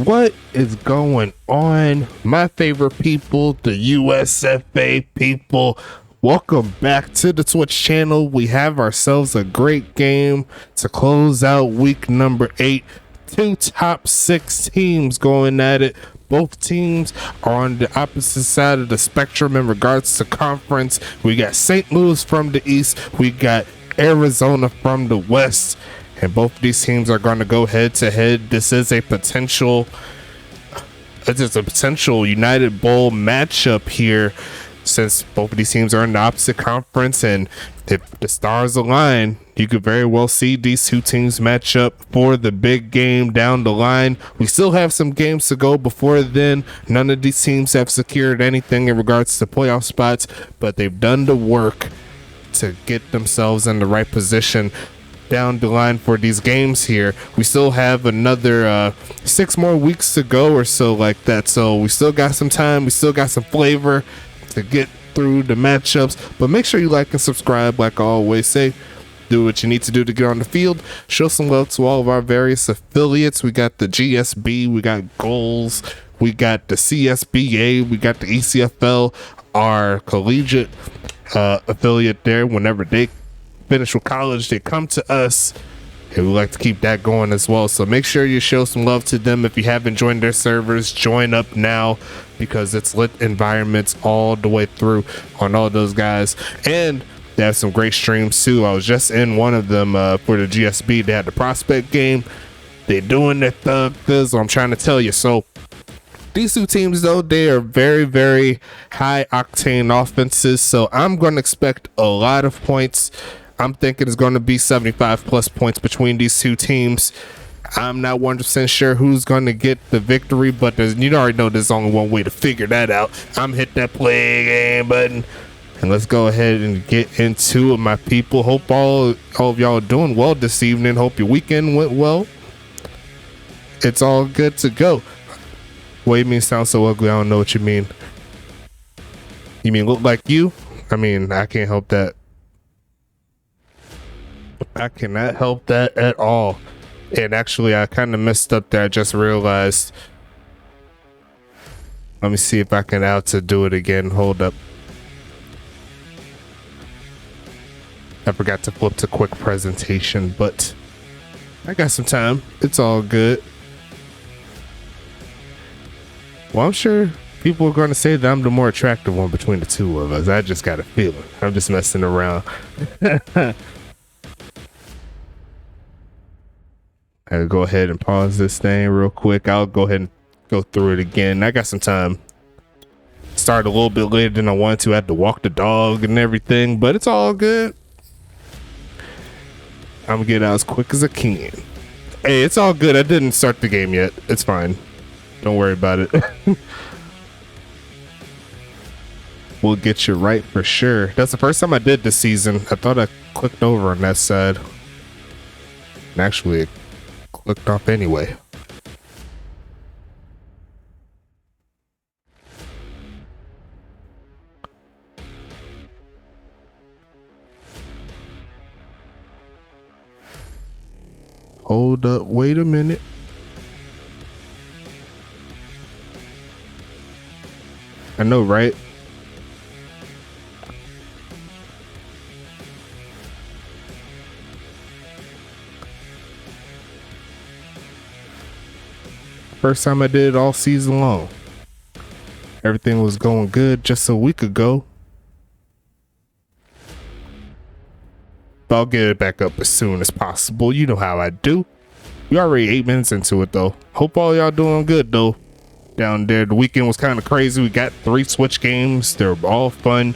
What is going on, my favorite people, the USFA people? Welcome back to the Twitch channel. We have ourselves a great game to close out week number 8. Two top 6 teams going at it. Both teams are on the opposite side of the spectrum in regards to conference. We got St. Louis from the east, we got Arizona from the west, and both of these teams are going to go head to head. This is a potential United Bowl matchup here, since both of these teams are in the opposite conference, and if the stars align, you could very well see these two teams match up for the big game down the line. We still have some games to go before then. None of these teams have secured anything in regards to playoff spots, but they've done the work to get themselves in the right position down the line for these games here. We still have another 6 more weeks to go or so like that, so we still got some time, we still got some flavor to get through the matchups. But make sure you like and subscribe. Like I always say, do what you need to do to get on the field. Show some love to all of our various affiliates. We got the GSB, we got Goals, we got the CSBA, we got the ECFL, our collegiate affiliate there. Whenever they finish with college, they come to us, and we like to keep that going as well. So make sure you show some love to them. If you haven't joined their servers, join up now, because it's lit environments all the way through on all those guys. And they have some great streams too. I was just in one of them for the GSB. They had the prospect game. They're doing their thug fizzle, I'm trying to tell you. So these two teams, though, they are very, very high octane offenses, so I'm going to expect a lot of points. I'm thinking it's going to be 75 plus points between these two teams. I'm not 100% sure who's going to get the victory, but you already know there's only one way to figure that out. I'm hit that play game button, and let's go ahead and get into it, my people. Hope all of y'all are doing well this evening. Hope your weekend went well. It's all good to go. What do you mean sound so ugly? I don't know what you mean. You mean look like you? I mean, I can't help that. I cannot help that at all. And actually, I kind of messed up there. I just realized. Let me see if I can do it again. Hold up. I forgot to flip to quick presentation, but I got some time. It's all good. Well, I'm sure people are going to say that I'm the more attractive one between the two of us. I just got a feeling. I'm just messing around. I'll go ahead and pause this thing real quick. I'll go ahead and go through it again. I got some time. Started a little bit later than I wanted to. I had to walk the dog and everything, but it's all good. I'm gonna get out as quick as I can. Hey, it's all good. I didn't start the game yet. It's fine. Don't worry about it. We'll get you right for sure. That's the first time I did this season. I thought I clicked over on that side. And actually, it clicked off anyway. Hold up. Wait a minute. I know, right? First time I did it all season long. Everything was going good just a week ago. But I'll get it back up as soon as possible. You know how I do. We already 8 minutes into it though. Hope all y'all doing good though. Down there, the weekend was kind of crazy. We got 3 Switch games. They're all fun,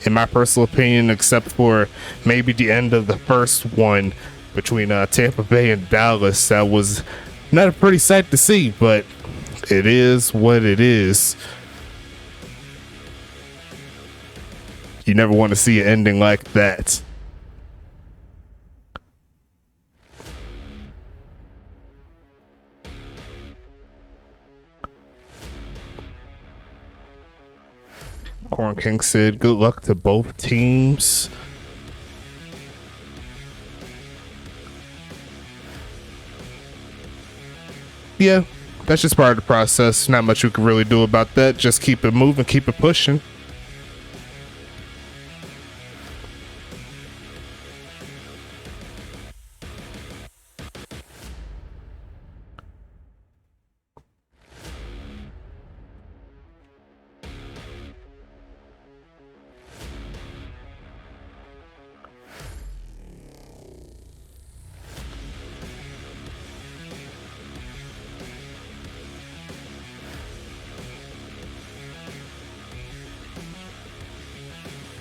in my personal opinion, except for maybe the end of the first one between Tampa Bay and Dallas. That was not a pretty sight to see, but it is what it is. You never want to see an ending like that. Corn King said, good luck to both teams. Yeah, that's just part of the process. Not much we can really do about that. Just keep it moving, keep it pushing.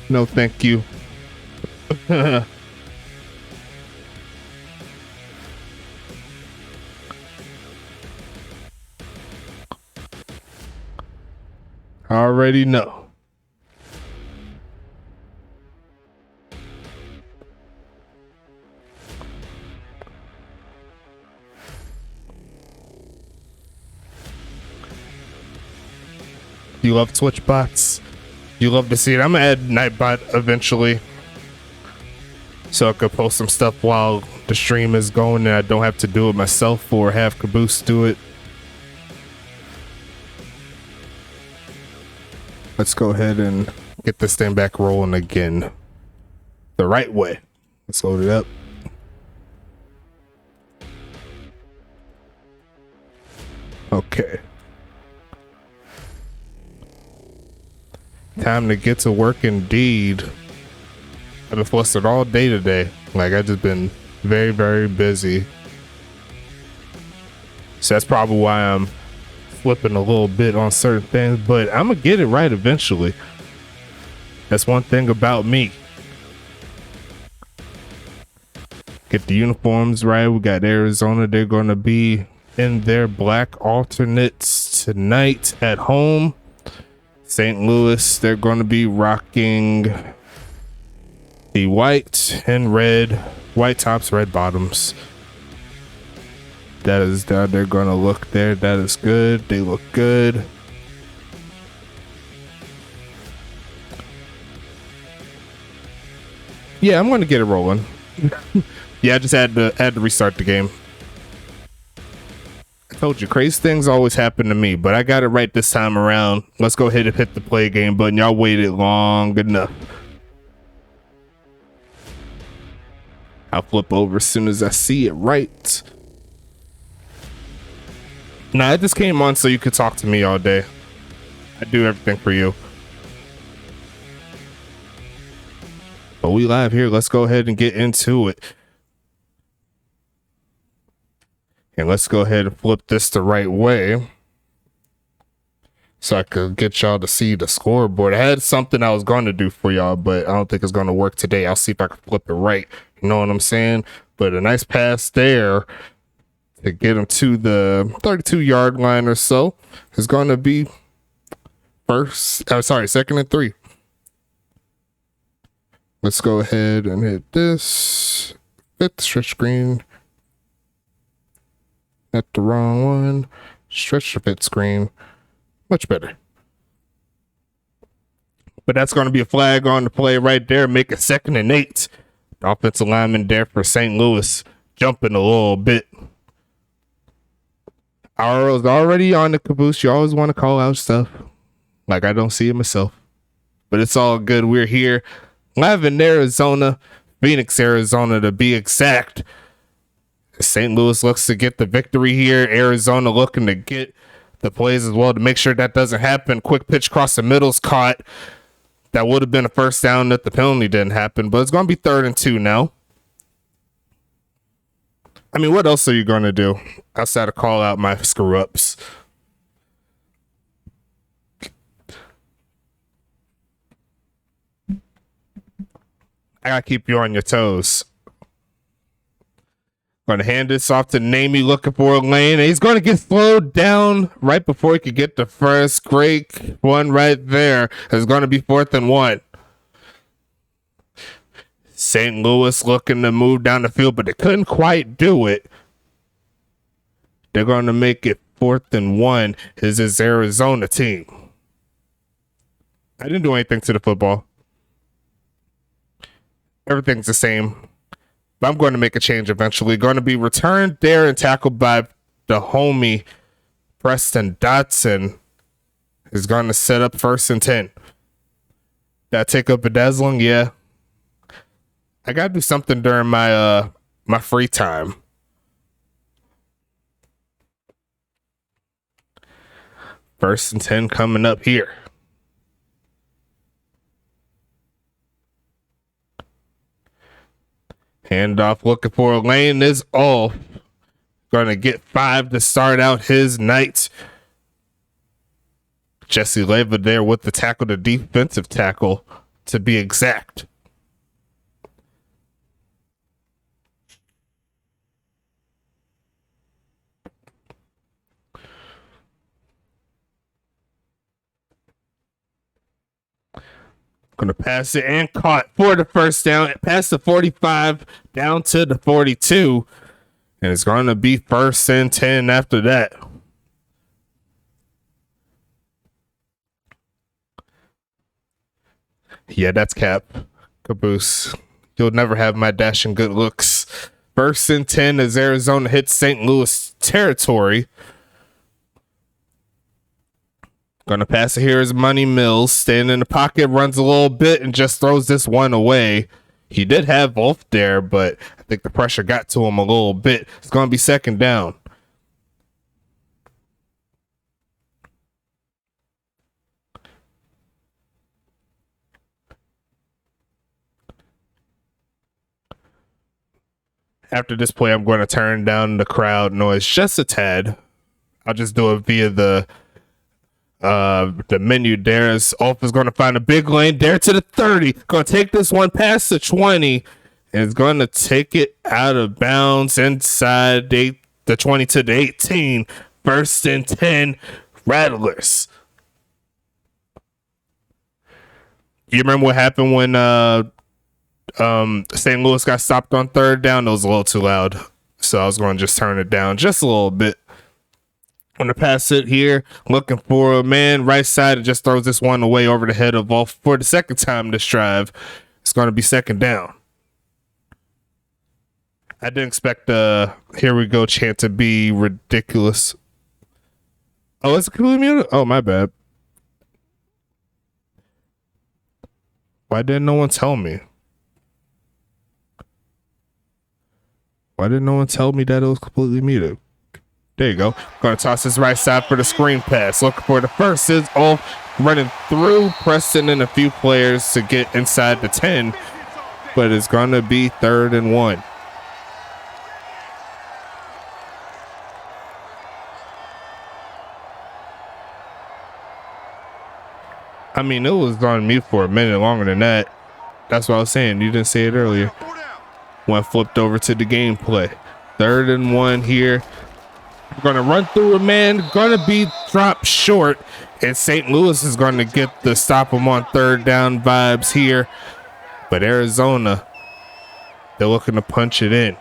No, thank you. I already know. You love Twitch bots. You love to see it. I'm gonna add Nightbot eventually, so I could post some stuff while the stream is going, and I don't have to do it myself or have Caboose do it. Let's go ahead and get this thing back rolling again the right way. Let's load it up. Okay. Time to get to work indeed. I've been flustered all day today. Like, I've just been very, very busy. So that's probably why I'm flipping a little bit on certain things, but I'm gonna get it right eventually. That's one thing about me. Get the uniforms right. We got Arizona. They're gonna be in their black alternates tonight at home. St. Louis, they're going to be rocking the white and red, white tops, red bottoms. That is how they're going to look there. That is good. They look good. Yeah, I'm going to get it rolling. Yeah, I just had to restart the game. Told you, crazy things always happen to me, but I got it right this time around. Let's go ahead and hit the play game button. Y'all waited long enough. I'll flip over as soon as I see it right. Nah, I just came on so you could talk to me all day. I do everything for you. But we live here. Let's go ahead and get into it. And let's go ahead and flip this the right way so I could get y'all to see the scoreboard. I had something I was going to do for y'all, but I don't think it's going to work today. I'll see if I can flip it right. You know what I'm saying? But a nice pass there to get him to the 32-yard line or so is going to be second and 3. Let's go ahead and hit this. Hit the stretch screen. Not the wrong one. Stretch the fit screen. Much better. But that's going to be a flag on the play right there. Make it 2nd and 8. The offensive lineman there for St. Louis jumping a little bit. Arrow's already on the Caboose. You always want to call out stuff. Like, I don't see it myself. But it's all good. We're here live in Arizona. Phoenix, Arizona to be exact. St. Louis looks to get the victory here. Arizona looking to get the plays as well to make sure that doesn't happen. Quick pitch across the middle's caught. That would have been a first down if the penalty didn't happen, but it's going to be 3rd and 2 now. I mean, what else are you going to do outside of call out my screw ups? I got to keep you on your toes. Going to hand this off to Namey, looking for a lane. And he's going to get slowed down right before he could get the first. Great one right there. It's going to be 4th and 1. St. Louis looking to move down the field, but they couldn't quite do it. They're going to make it 4th and 1. This is Arizona team. I didn't do anything to the football. Everything's the same. But I'm going to make a change eventually. Going to be returned there and tackled by the homie Preston Dotson is going to set up 1st and 10. Did I take up bedazzling? Yeah. I got to do something during my my free time. First and 10 coming up here. Handoff looking for a lane is off. Going to get 5 to start out his night. Jesse Leva there with the tackle, the defensive tackle to be exact. Going to pass it and caught for the first down. Past the 45 down to the 42. And it's going to be 1st and 10 after that. Yeah, that's cap. Caboose. You'll never have my dashing good looks. 1st and 10 as Arizona hits St. Louis territory. Gonna pass it here is Money Mills. Staying in the pocket, runs a little bit and just throws this one away. He did have both there, but I think the pressure got to him a little bit. It's gonna be 2nd down. After this play, I'm going to turn down the crowd noise just a tad. I'll just do it via the menu there. As Ulf is going to find a big lane there to the 30. Going to take this one past the 20. And is going to take it out of bounds inside the 20 to the 18. 1st and 10 Rattlers. You remember what happened when St. Louis got stopped on 3rd down? It was a little too loud. So I was going to just turn it down just a little bit. I'm going to pass it here. Looking for a man right side. It just throws this one away over the head of Wolf for the 2nd time this drive. It's going to be 2nd down. I didn't expect the here we go chant to be ridiculous. Oh, it's completely muted? Oh, my bad. Why didn't no one tell me? Why didn't no one tell me that it was completely muted? There you go. Going to toss this right side for the screen pass. Looking for the first is off. Running through Preston and a few players to get inside the 10. But it's going to be 3rd and 1. I mean, it was on mute for a minute longer than that. That's what I was saying. You didn't say it earlier. One flipped over to the gameplay. 3rd and 1 here. We're going to run through a man. Going to be dropped short. And St. Louis is going to get the stop him on 3rd down vibes here. But Arizona, they're looking to punch it in.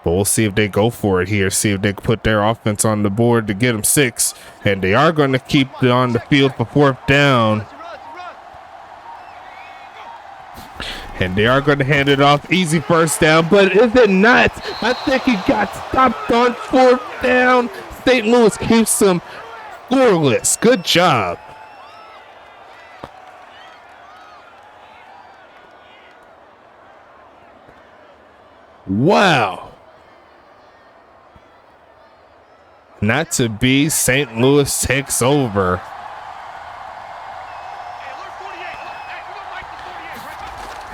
But we'll see if they go for it here. See if they can put their offense on the board to get them 6. And they are going to keep it on the field for 4th down. And they are going to hand it off. Easy 1st down. But is it not? I think he got stopped on 4th down. St. Louis keeps them scoreless. Good job. Wow. Not to be, St. Louis takes over.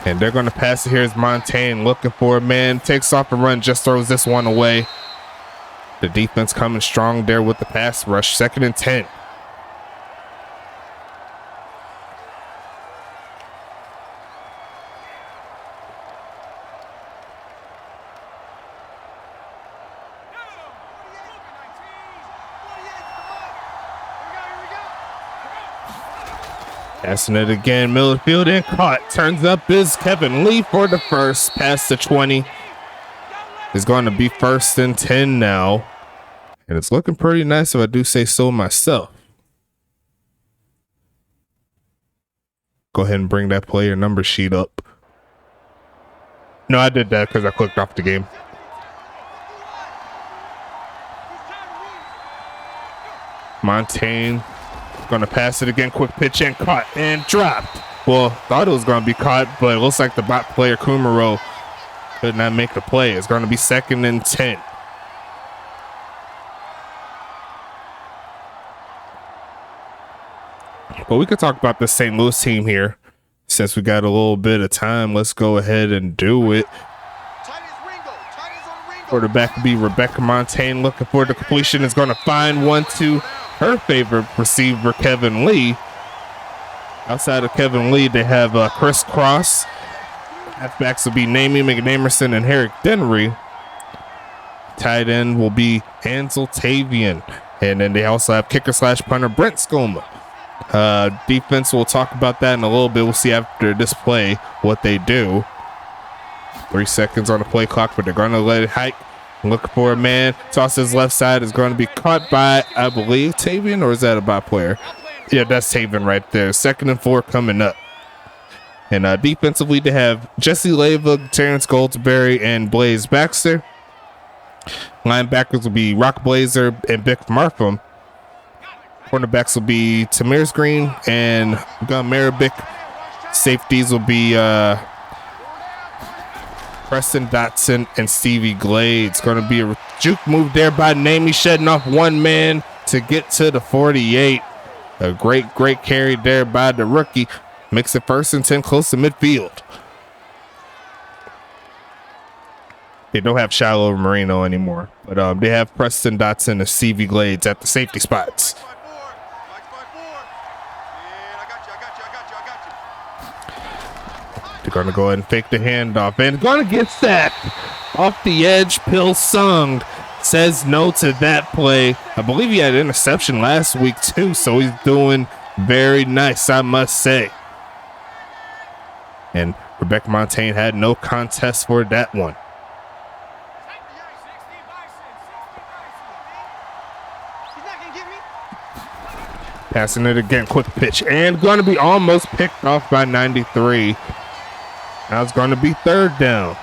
And they're going to pass it. Here's Montaigne looking for a man. Takes off a run, just throws this one away. The defense coming strong there with the pass rush. 2nd and 10. Passing it again, middle field and caught. Turns up is Kevin Lee for the first. Past the 20. It's going to be 1st and 10 now. And it's looking pretty nice if I do say so myself. Go ahead and bring that player number sheet up. No, I did that because I clicked off the game. Montaigne gonna pass it again. Quick pitch and caught and dropped. Well, thought it was gonna be caught, but it looks like the bot player Kumaro could not make the play. It's gonna be 2nd and 10. But we could talk about the St. Louis team here. Since we got a little bit of time, let's go ahead and do it. Quarterback will be Rebecca Montaigne, looking for the completion. Is going to find one to her favorite receiver, Kevin Lee. Outside of Kevin Lee, they have Chris Cross. Halfbacks will be Namie McNamerson and Herrick Dennery. Tight end will be Ansel Tavian. And then they also have kicker / punter Brent Skoma. Defense, we'll talk about that in a little bit. We'll see after this play what they do. 3 seconds on the play clock, but they're going to let it hike. Look for a man. Toss his left side. Is going to be caught by, I believe, Tavian, or is that a bot player? Yeah, that's Tavian right there. 2nd and 4 coming up. And defensively, they have Jesse Leva, Terrence Goldsberry, and Blaze Baxter. Linebackers will be Rock Blazer and Bick Markham. Cornerbacks will be Tamiris Green and Marabic. Safeties will be Preston Dotson and Stevie Glade. It's going to be a juke move there by Namie, shedding off one man to get to the 48. A great carry there by the rookie. Makes it 1st and 10 close to midfield. They don't have Shiloh Marino anymore, but they have Preston Dotson and Stevie Glades at the safety spots. They're going to go ahead and fake the handoff and going to get sacked off the edge. Pill Sung says no to that play. I believe he had an interception last week too, so he's doing very nice, I must say. And Rebecca Montaigne had no contest for that one. Passing it again, quick pitch, and going to be almost picked off by 93. Now it's going to be 3rd down.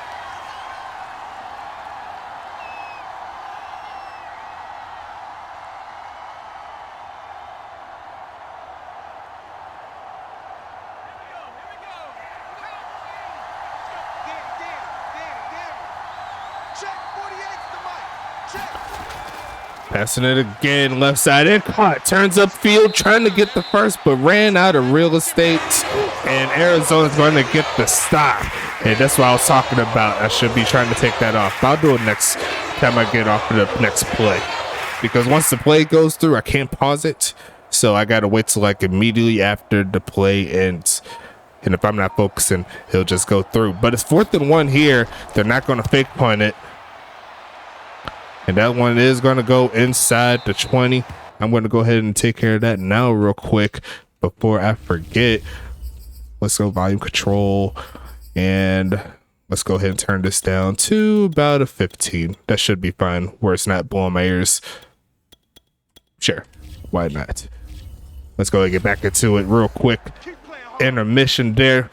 Passing it again, left side and caught. Turns upfield, trying to get the first, but ran out of real estate. And Arizona's going to get the stop. And that's what I was talking about. I should be trying to take that off. I'll do it next time I get off of the next play. Because once the play goes through, I can't pause it. So I got to wait till like immediately after the play ends. And if I'm not focusing, he'll just go through. But it's 4th and 1 here. They're not going to fake punt it. And that one is going to go inside the 20. I'm going to go ahead and take care of that now real quick before I forget. Let's go volume control. And let's go ahead and turn this down to about a 15. That should be fine where it's not blowing my ears. Sure. Why not? Let's go ahead and get back into it real quick. Intermission there.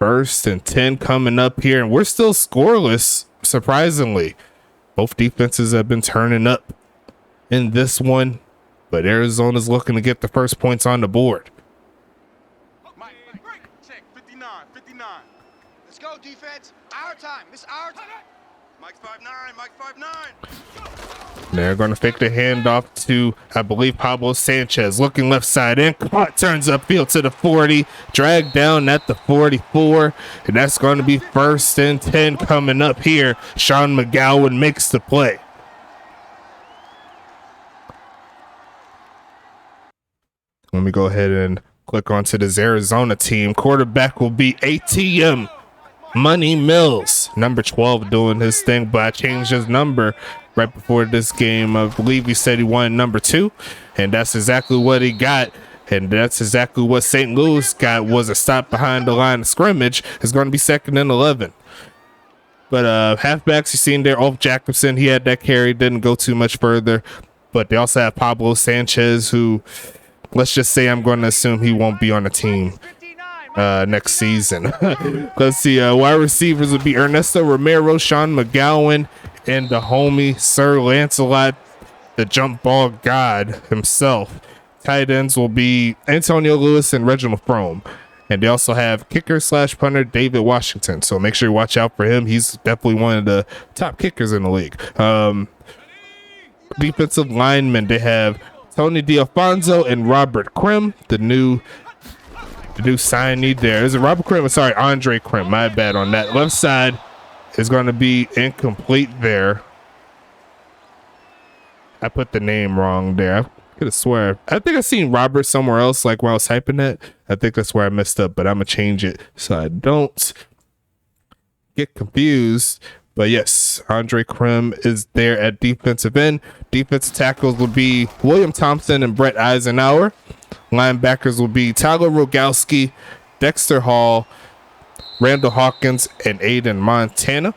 1st and 10 coming up here. And we're still scoreless, surprisingly. Both defenses have been turning up in this one, but Arizona's looking to get the first points on the board. Check 59. Let's go, defense. Our time. This our time. Mike's 5'9. Mike's 5'9. They're going to fake the handoff to, I believe, Pablo Sanchez. Looking left side and caught. Turns upfield to the 40. Dragged down at the 44. And that's going to be 1st and 10 coming up here. Sean McGowan makes the play. Let me go ahead and click onto this Arizona team. Quarterback will be ATM Money Mills, number 12, doing his thing, but I changed his number right before this game. I believe he said he wanted number 2, and that's exactly what he got. And that's exactly what St. Louis got, was a stop behind the line of scrimmage. It's going to be 2nd and 11. But halfbacks, you seen there, Ulf Jacobson, he had that carry, didn't go too much further. But they also have Pablo Sanchez, who, let's just say I'm going to assume he won't be on the team next season. Let's see, wide receivers would be Ernesto Romero, Sean McGowan, and the homie Sir Lancelot the jump ball god himself. Tight ends will be Antonio Lewis and Reginald Frome. And they also have kicker / punter David Washington. So make sure you watch out for him. He's definitely one of the top kickers in the league. Defensive linemen, they have Tony D'Alfonso and Robert Krim, the new signee there. Is it Robert Krim? Sorry, Andre Krim. My bad on that. Left side is going to be incomplete there. I put the name wrong there. I could have swear. I think I seen Robert somewhere else, like while I was typing that. I think that's where I messed up, but I'm going to change it so I don't get confused. But yes, Andre Krim is there at defensive end. Defensive tackles will be William Thompson and Brett Eisenhower. Linebackers will be Tyler Rogowski, Dexter Hall, Randall Hawkins, and Aiden Montana.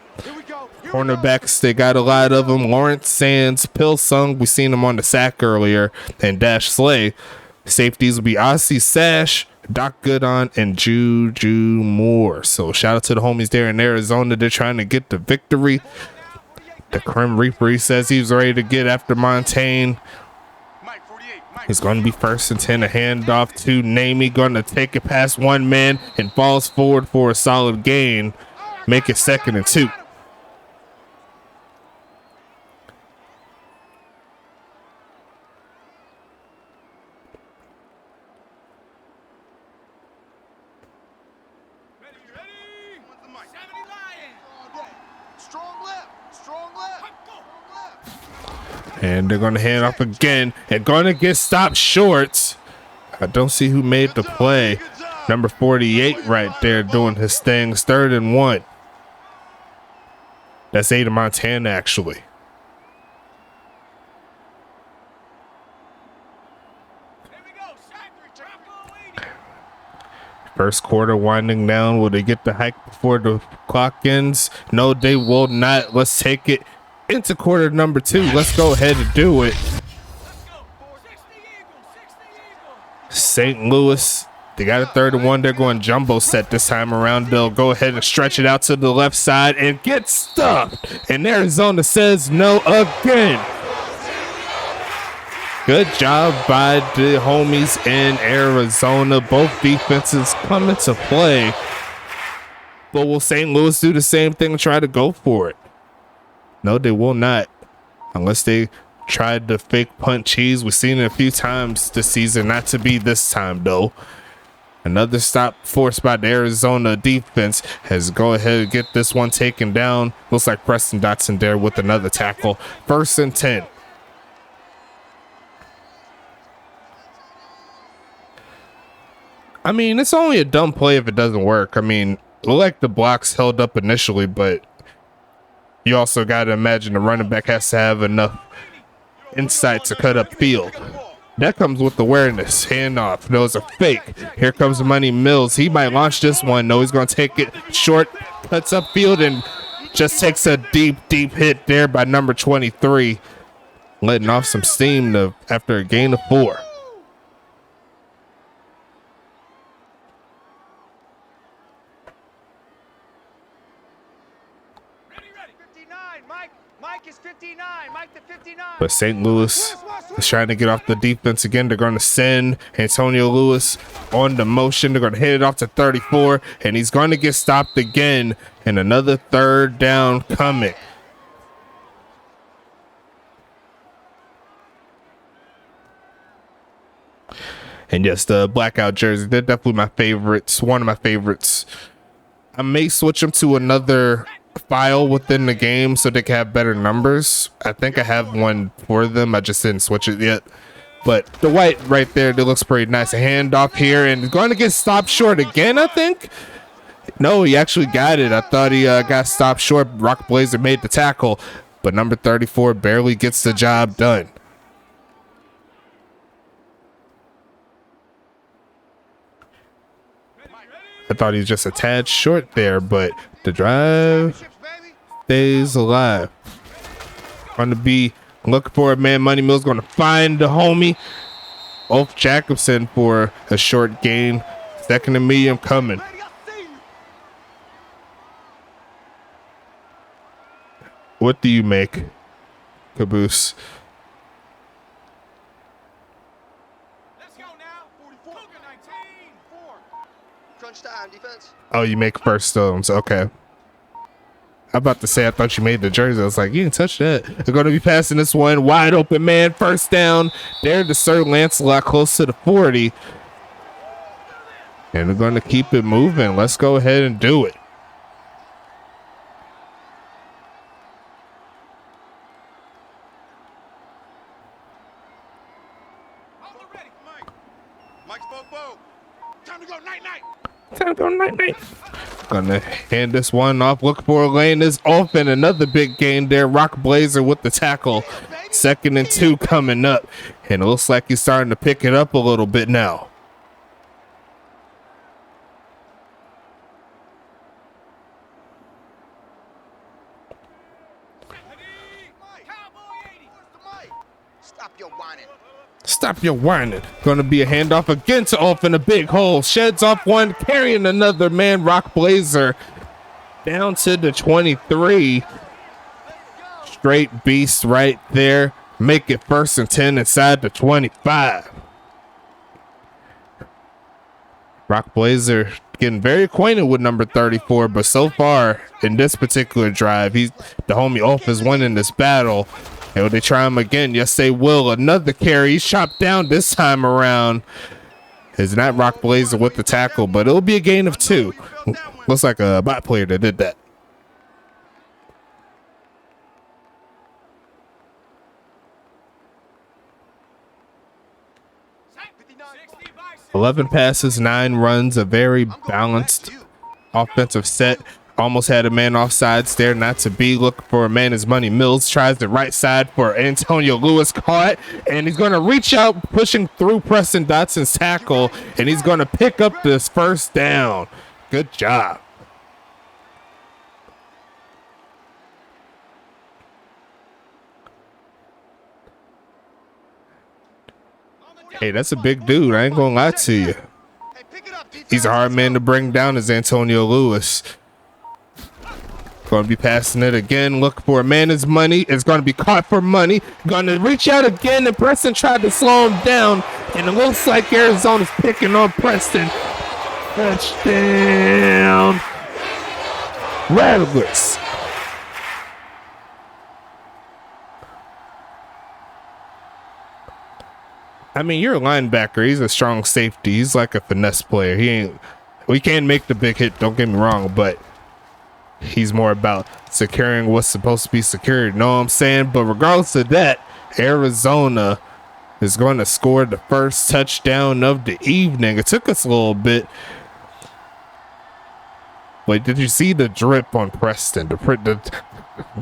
Cornerbacks, they got a lot of them. Lawrence Sands, Pil Sung, we seen him on the sack earlier, and Dash Slay. Safeties will be Ossie Sash, Doc Goodon, and Juju Moore. So shout out to the homies there in Arizona. They're trying to get the victory. The Crim Reaper, he says he's ready to get after Montaigne. He's going to be 1st and 10. A handoff to Namey, going to take it past one man and falls forward for a solid gain. Make it 2nd and 2. And they're going to hand off again and going to get stopped short. I don't see who made the play. Number 48 right there doing his things. 3rd and 1. That's Aiden Montana, actually. First quarter winding down. Will they get the hike before the clock ends? No, they will not. Let's take it into quarter number 2. Let's go ahead and do it. St. Louis, they got a 3rd and 1. They're going jumbo set this time around. They'll go ahead and stretch it out to the left side and get stuffed. And Arizona says no again. Good job by the homies in Arizona. Both defenses come into play. But will St. Louis do the same thing and try to go for it? No, they will not. Unless they tried to fake punt cheese. We've seen it a few times this season. Not to be this time, though. Another stop forced by the Arizona defense has go ahead and get this one taken down. Looks like Preston Dotson there with another tackle. 1st and 10. I mean, it's only a dumb play if it doesn't work. I mean, like the blocks held up initially, but you also got to imagine the running back has to have enough insight to cut up field. That comes with awareness. Handoff. No, it's a fake. Here comes Money Mills. He might launch this one. No, he's going to take it short, cuts up field, and just takes a deep hit there by number 23. Letting off some steam after a gain of 4. But St. Louis is trying to get off the defense again. They're going to send Antonio Lewis on the motion. They're going to hit it off to 34, and he's going to get stopped again. And another 3rd down coming. And yes, the blackout jersey, they're definitely my favorites. One of my favorites. I may switch them to another file within the game so they can have better numbers. I think I have one for them. I just didn't switch it yet. But the white right there, that looks pretty nice. A handoff here and going to get stopped short again, I think. No, he actually got it. I thought he got stopped short. Rock Blazer made the tackle, but number 34 barely gets the job done. I thought he was just a tad short there, but the drive stays alive. Going to be looking for a man. Money Mill's going to find the homie. Ulf Jacobson for a short gain. 2nd and medium coming. What do you make, Caboose? Crunch time, defense. Oh, you make first stones. Okay. I'm about to say, I thought you made the jersey. I was like, you didn't touch that. They're going to be passing this one. Wide open, man. First down. There to Sir Lancelot, close to the 40. And they're going to keep it moving. Let's go ahead and do it. Mike's boat. Time to go night-night. Time to go night-night. Gonna hand this one off. Look for a lane is open. Another big gain there. Rock Blazer with the tackle. 2nd and 2 coming up. And it looks like he's starting to pick it up a little bit now. Stop your whining. Stop your whining. Going to be a handoff again to open a big hole. Sheds off one, carrying another man. Rock Blazer down to the 23. Straight beast right there. Make it 1st and 10 inside the 25. Rock Blazer getting very acquainted with number 34, but so far in this particular drive, the homie Ulf is winning this battle. And will they try him again? Yes, they will. Another carry. He's chopped down this time around. It's not Rock Blazer with the tackle, but it'll be a gain of 2. Looks like a bot player that did that. "11 passes, 9 runs, a very balanced offensive set. Almost had a man offsides there, not to be. Looking for a man is money. Mills tries the right side for Antonio Lewis, caught, and he's going to reach out, pushing through Preston Dotson's tackle, and he's going to pick up this 1st down. Good job. Hey, that's a big dude. I ain't going to lie to you. He's a hard man to bring down, is Antonio Lewis. Going to be passing it again. Look for a man is money. It's going to be caught for money. Going to reach out again, and Preston tried to slow him down. And it looks like Arizona's picking on Preston. Touchdown. Rattlers. I mean, you're a linebacker. He's a strong safety. He's like a finesse player. We can't make the big hit, don't get me wrong, but he's more about securing what's supposed to be secured. You know what I'm saying? But regardless of that, Arizona is going to score the 1st touchdown of the evening. It took us a little bit. But did you see the drip on Preston?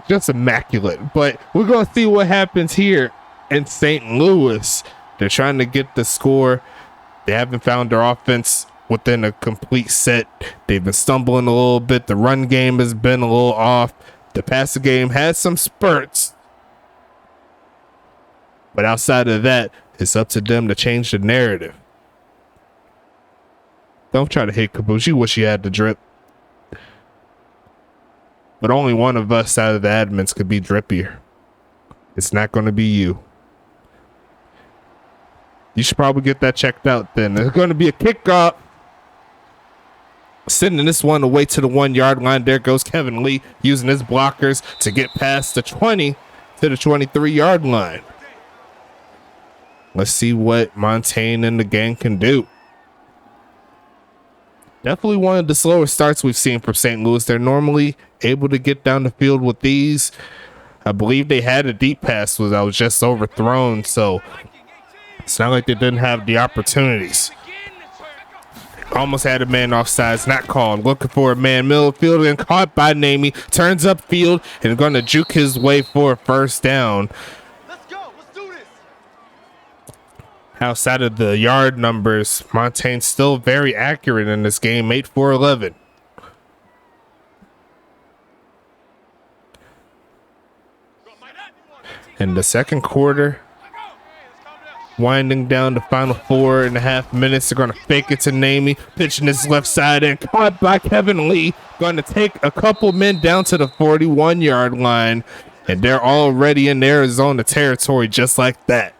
Just immaculate. But we're going to see what happens here in St. Louis. They're trying to get the score. They haven't found their offense within a complete set. They've been stumbling a little bit. The run game has been a little off. The passing game has some spurts. But outside of that, it's up to them to change the narrative. Don't try to hit Caboose. You wish you had the drip. But only one of us out of the admins could be drippier. It's not going to be you. You should probably get that checked out then. There's going to be a kickoff. Sending this one away to the 1-yard line. There goes Kevin Lee using his blockers to get past the 20 to the 23-yard line. Let's see what Montaigne and the gang can do. Definitely one of the slower starts we've seen from St. Louis. They're normally able to get down the field with these. I believe they had a deep pass that was just overthrown, so it's not like they didn't have the opportunities. Almost had a man offsides, not called. Looking for a man, Millfield, and caught by Namey. Turns up field and going to juke his way for a 1st down. Let's go. Let's do this. Outside of the yard numbers, Montaigne's still very accurate in this game, 8 for 11. In the 2nd quarter, winding down the final 4.5 minutes. They're going to fake it to Namey, pitching his left side and caught by Kevin Lee. Going to take a couple men down to the 41-yard line, and they're already in Arizona territory just like that.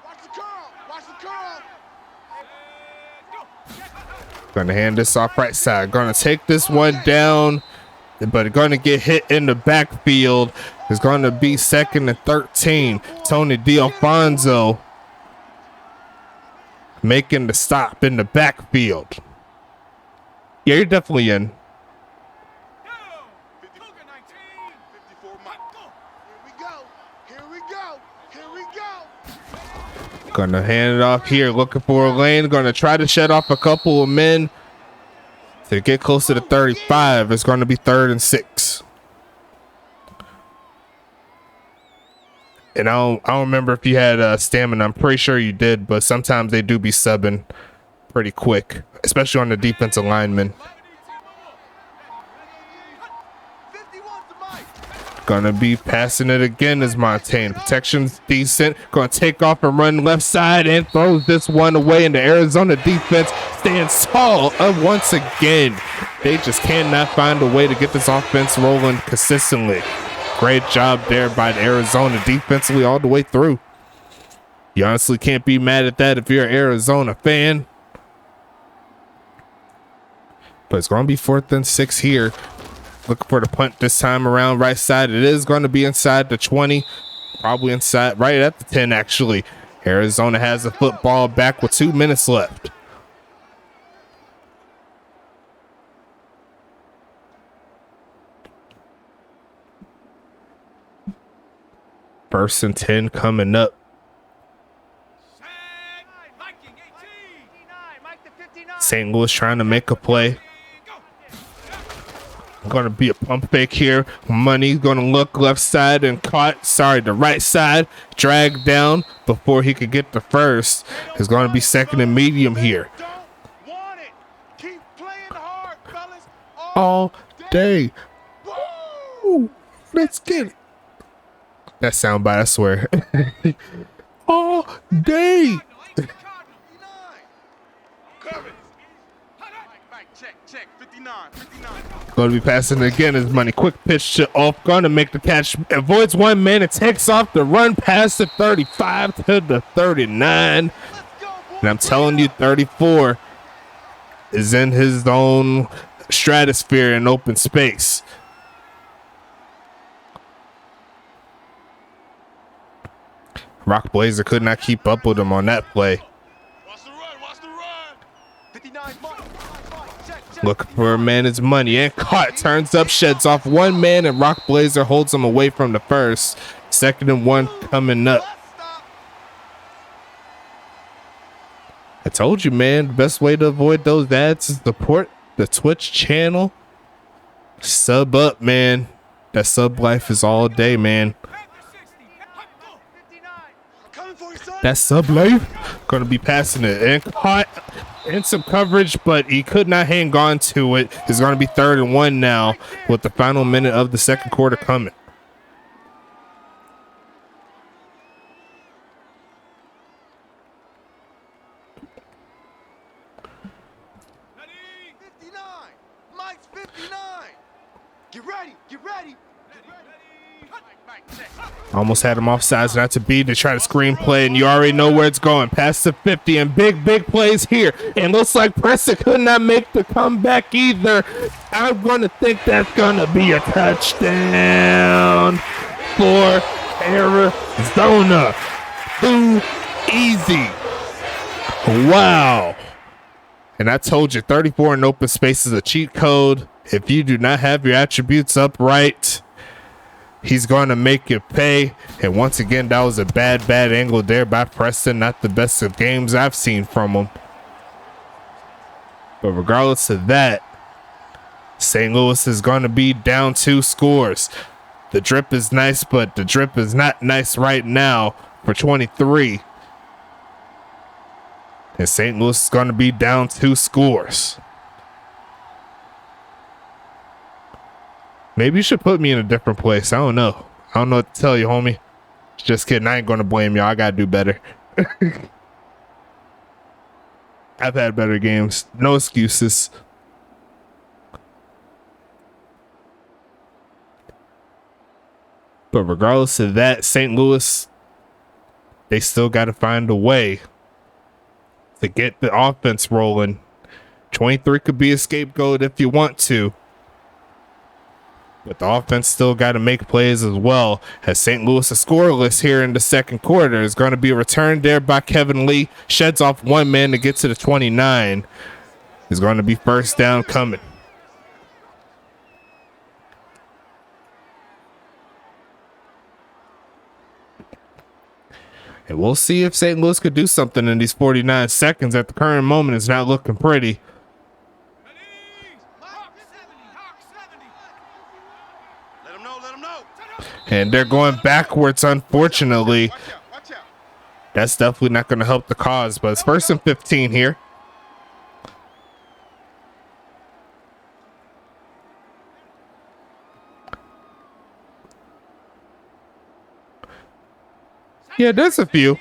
Watch the curl. Watch the curl. Gonna hand this off right side. Gonna take this one down, but gonna get hit in the backfield. It's gonna be 2nd and 13. Tony D'Alfonso making the stop in the backfield. Yeah, you're definitely in. 54 Mike. Here we go. Here we go. Here we go. Gonna hand it off here, looking for a lane. Gonna try to shut off a couple of men to get closer to 35. It's gonna be 3rd and 6. And I don't remember if you had stamina. I'm pretty sure you did, but sometimes they do be subbing pretty quick, especially on the defensive linemen. 51 to Mike. Gonna be passing it again as Montaigne. Protection's decent. Gonna take off and run left side and throws this one away. And the Arizona defense stands tall once again. They just cannot find a way to get this offense rolling consistently. Great job there by the Arizona defensively all the way through. You honestly can't be mad at that if you're an Arizona fan. But it's going to be 4th and 6 here. Looking for the punt this time around right side. It is going to be inside the 20. Probably inside right at the 10 actually. Arizona has the football back with 2 minutes left. First and 10 coming up. St. Louis trying to make a play. Going to be a pump fake here. Money going to look left side and caught. Sorry, the right side. Dragged down before he could get the first. It's going to be 2nd and medium here. Keep playing hard, fellas. All day. Woo! Let's get it. That soundbite, I swear. All day. Check. 59. Going to be passing again as Money. Quick pitch to off. Going to make the catch. Avoids one man and takes off the run past the 35 to the 39. And I'm telling you, 34 is in his own stratosphere in open space. Rock Blazer could not keep up with him on that play. Watch the run. 59 Mike. Looking for a man is Money and caught. Turns up, sheds off one man, and Rock Blazer holds him away from the first. 2nd and 1 coming up. I told you, man, the best way to avoid those ads is support the Twitch channel. Sub up, man. That sub life is all day, man. That sub life. Gonna be passing it and caught in some coverage, but he could not hang on to it. It's gonna be 3rd and 1 now with the final minute of the 2nd quarter coming. Mike's 59. Get ready. Almost had him offsides, not to be to try to screen play, and you already know where it's going. Past the 50 and big plays here. And looks like Preston could not make the comeback either. I'm going to think that's going to be a touchdown for Arizona. Too easy. Wow. And I told you, 34 in open space is a cheat code. If you do not have your attributes up right, he's going to make you pay. And once again, that was a bad angle there by Preston. Not the best of games I've seen from him. But regardless of that, St. Louis is going to be down 2 scores. The drip is nice, but the drip is not nice right now for 23. And St. Louis is going to be down 2 scores. Maybe you should put me in a different place. I don't know. I don't know what to tell you, homie. Just kidding. I ain't going to blame y'all. I got to do better. I've had better games. No excuses. But regardless of that, St. Louis they still got to find a way to get the offense rolling. 23 could be a scapegoat if you want to, but the offense still got to make plays as well. As St. Louis is scoreless here in the second quarter, is going to be a return there by Kevin Lee. Sheds off one man to get to the 29. Is going to be first down coming. And we'll see if St. Louis could do something in these 49 seconds. At the current moment, it's not looking pretty. And they're going backwards, unfortunately. That's definitely not going to help the cause, but it's 1st and 15 here. Yeah, there's a few.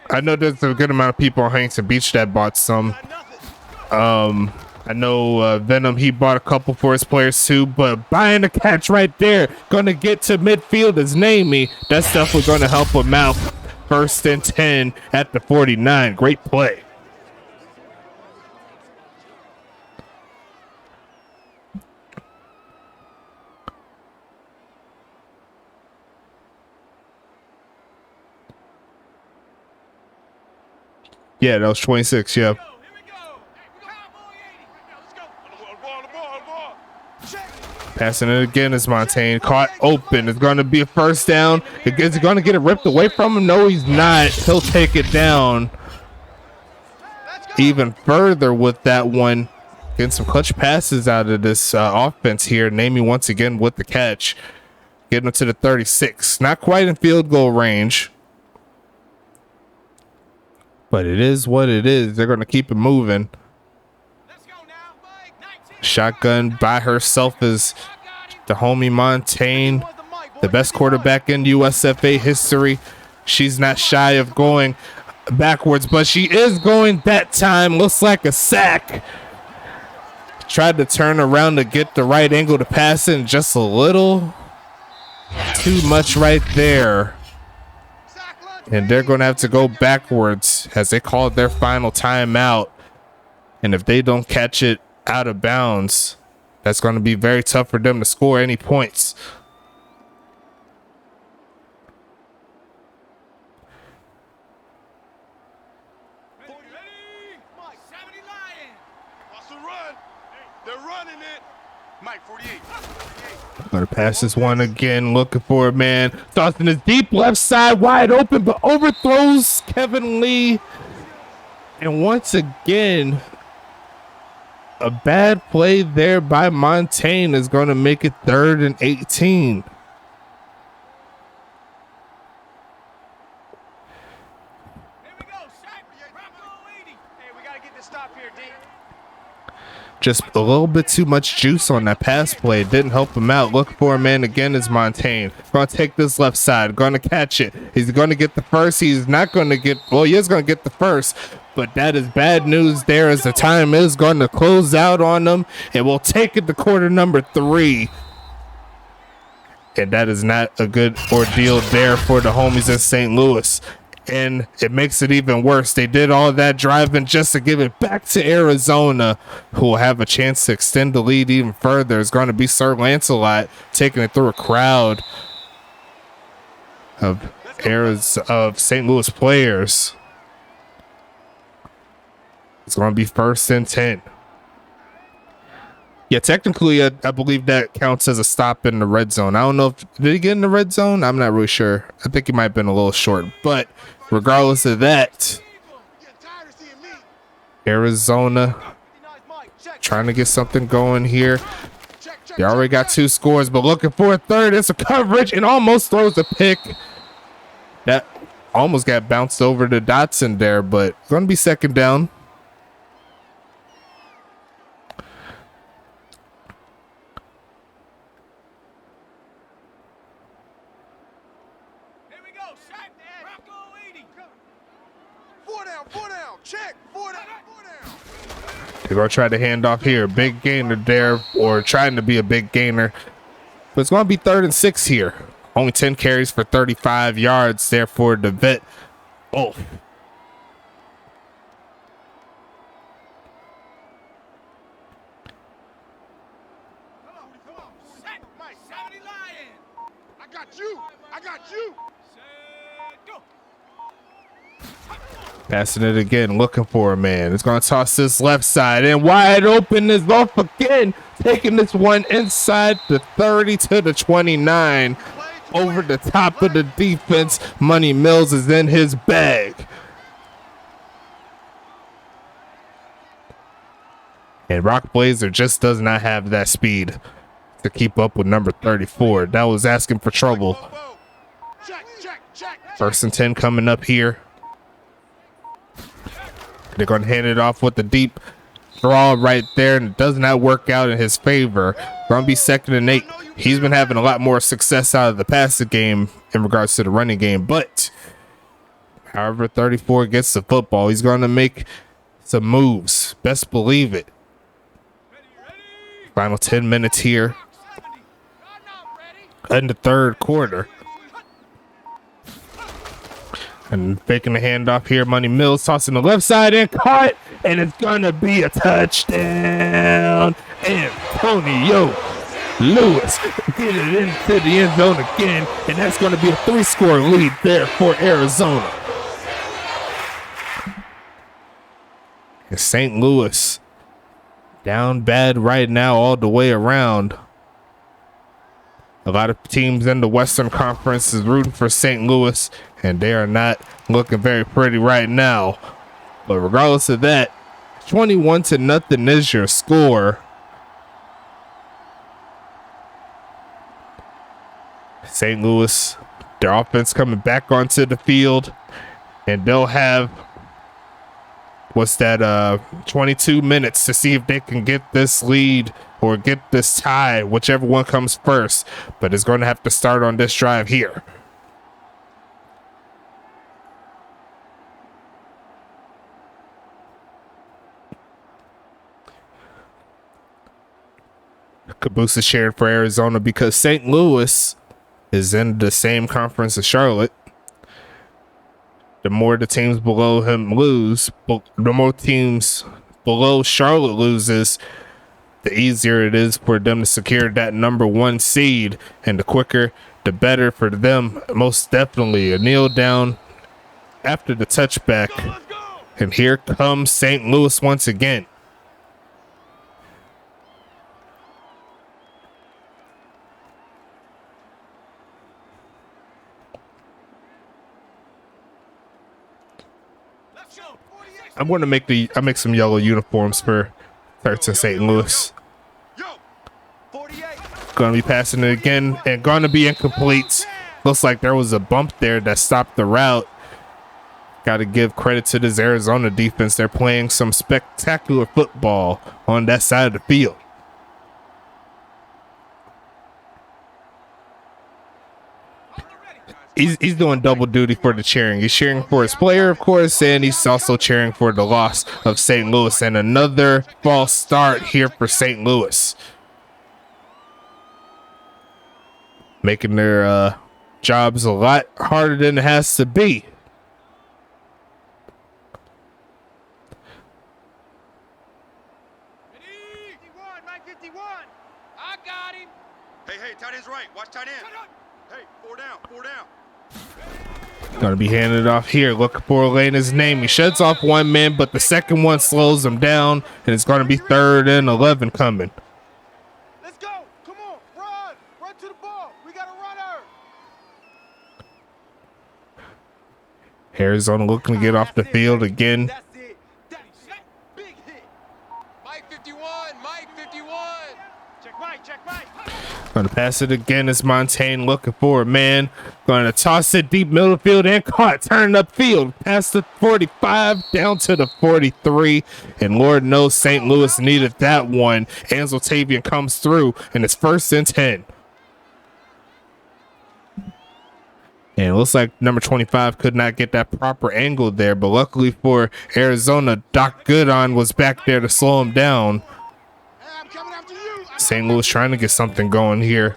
I know there's a good amount of people on Huntington Beach that bought some. I know Venom, he bought a couple for his players too, but buying a catch right there, gonna get to midfield is Namey. That's definitely gonna help him out. 1st and 10 at the 49. Great play. Yeah, that was 26, yeah. Passing it again is Montaigne. Caught open. It's going to be a first down. Is he going to get it ripped away from him? No, he's not. He'll take it down even further with that one. Getting some clutch passes out of this offense here. Namey once again with the catch. Getting him to the 36. Not quite in field goal range, but it is what it is. They're going to keep it moving. Shotgun by herself is the homie Montaigne, the best quarterback in USFA history. She's not shy of going backwards, but she is going that time. Looks like a sack. Tried to turn around to get the right angle to pass in, just a little too much right there. And they're going to have to go backwards as they called their final timeout. And if they don't catch it out of bounds, that's going to be very tough for them to score any points. Going to pass this one again, looking for a man. Starts in his deep left side, wide open, but overthrows Kevin Lee. And once again, a bad play there by Montaigne is going to make it 3rd and 18. Just a little bit too much juice on that pass play. It didn't help him out. Looking for a man again is Montaigne. Going to take this left side. Going to catch it. He's going to get the first. He's not going to get, well, he is going to get the first. But that is bad news there as the time is going to close out on them. And we'll take it to quarter number 3. And that is not a good ordeal there for the homies in St. Louis. And it makes it even worse. They did all that driving just to give it back to Arizona, who will have a chance to extend the lead even further. It's going to be Sir Lancelot taking it through a crowd of St. Louis players. It's going to be 1st and 10. Yeah, technically, I believe that counts as a stop in the red zone. I don't know if did he get in the red zone? I'm not really sure. I think he might have been a little short, but regardless of that, Arizona trying to get something going here. They already got 2 scores, but looking for a third. It's a coverage and almost throws a pick. That almost got bounced over to Dotson there, but going to be 2nd down. They're going to try to hand off here. Big gainer there, or trying to be a big gainer. But it's going to be 3rd and 6 here. Only 10 carries for 35 yards there for the vet both. I got you. Passing it again, looking for a man. It's going to toss this left side, and wide open is off again. Taking this one inside the 30 to the 29. Over the top of the defense. Money Mills is in his bag. And Rock Blazer just does not have that speed to keep up with number 34. That was asking for trouble. First and 10 coming up here. They're going to hand it off with the deep draw right there, and it does not work out in his favor. Going to be 2nd and 8. He's been having a lot more success out of the passing game in regards to the running game, but however 34 gets the football, he's going to make some moves. Best believe it. Final 10 minutes here in the third quarter. And faking the handoff here. Money Mills tossing the left side and caught. And it's going to be a touchdown. Antonio Lewis get it into the end zone again. And that's going to be a 3-score lead there for Arizona. And St. Louis down bad right now all the way around. A lot of teams in the Western Conference is rooting for St. Louis, and they are not looking very pretty right now. But regardless of that, 21-0 is your score. St. Louis, their offense coming back onto the field, and they'll have 22 minutes to see if they can get this lead or get this tie, whichever one comes first. But it's going to have to start on this drive here. Caboose is shared for Arizona because St. Louis is in the same conference as Charlotte. The more the teams below him lose, the more teams below Charlotte loses, the easier it is for them to secure that number 1 seed. And the quicker, the better for them, most definitely. A kneel down after the touchback. And here comes St. Louis once again. I'm going to make some yellow uniforms for St. Louis. Going to be passing it again and going to be incomplete. Looks like there was a bump there that stopped the route. Got to give credit to this Arizona defense. They're playing some spectacular football on that side of the field. He's doing double duty for the cheering. He's cheering for his player, of course, and he's also cheering for the loss of St. Louis. And another false start here for St. Louis. Making their jobs a lot harder than it has to be. I got him. Hey, tight end's right. Watch tight end. Hey, 4 down. Going to be handed off here. Looking for Elena's name. He shuts off one man, but the second one slows him down, and it's going to be 3rd and 11 coming. Let's go. Come on. Run to the ball. We got a runner. Arizona looking to get off the field again. That's it. Big hit. Mike 51. Check Mike. Going to pass it again. It's Montaigne looking for a man. Going to toss it deep middle field and caught. Turning upfield past the 45 down to the 43. And Lord knows St. Louis needed that one. Ansel Tavian comes through and it's 1st and 10. And it looks like number 25 could not get that proper angle there. But luckily for Arizona, Doc Goodon was back there to slow him down. St. Louis trying to get something going here.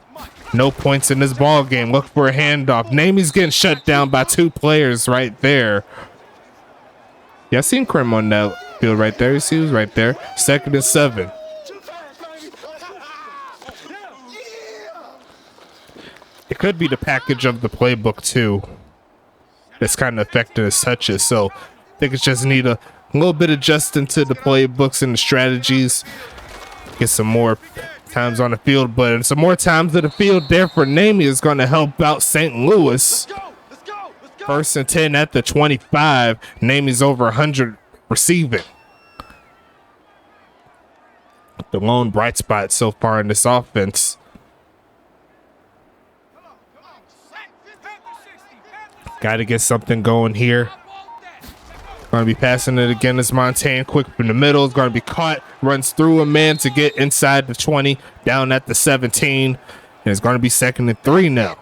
No points in this ball game. Look for a handoff. Namie's getting shut down by 2 players right there. Yeah, I seen Krim on that field right there. You see, he was right there. 2nd and 7. It could be the package of the playbook too that's kind of affecting his touches. So I think it's just need a little bit adjusting to the playbooks and the strategies. Get some more times on the field, but some more times to the field there for Namie is going to help out St. Louis. 1st and 10 at the 25. Namie's over 100 receiving. The lone bright spot so far in this offense. Got to get something going here. Going to be passing it again. It's Montaigne quick from the middle. It's going to be caught. Runs through a man to get inside the 20. Down at the 17. And it's going to be 2nd and 3 now.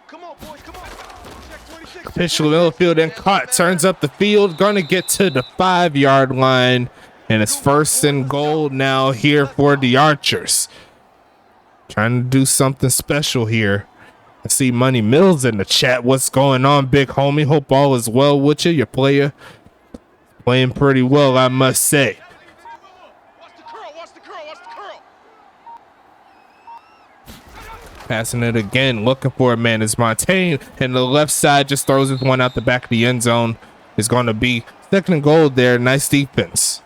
Come on, boys, come on. Pitch to the middle field and caught. Turns up the field. Going to get to the 5-yard line. And it's 1st and goal now here for the Archers. Trying to do something special here. I see Money Mills in the chat. What's going on, big homie? Hope all is well with you. Your player playing pretty well, I must say. Passing it again, looking for a man is Montaigne, and the left side just throws this one out the back of the end zone. It's going to be 2nd and goal there. Nice defense.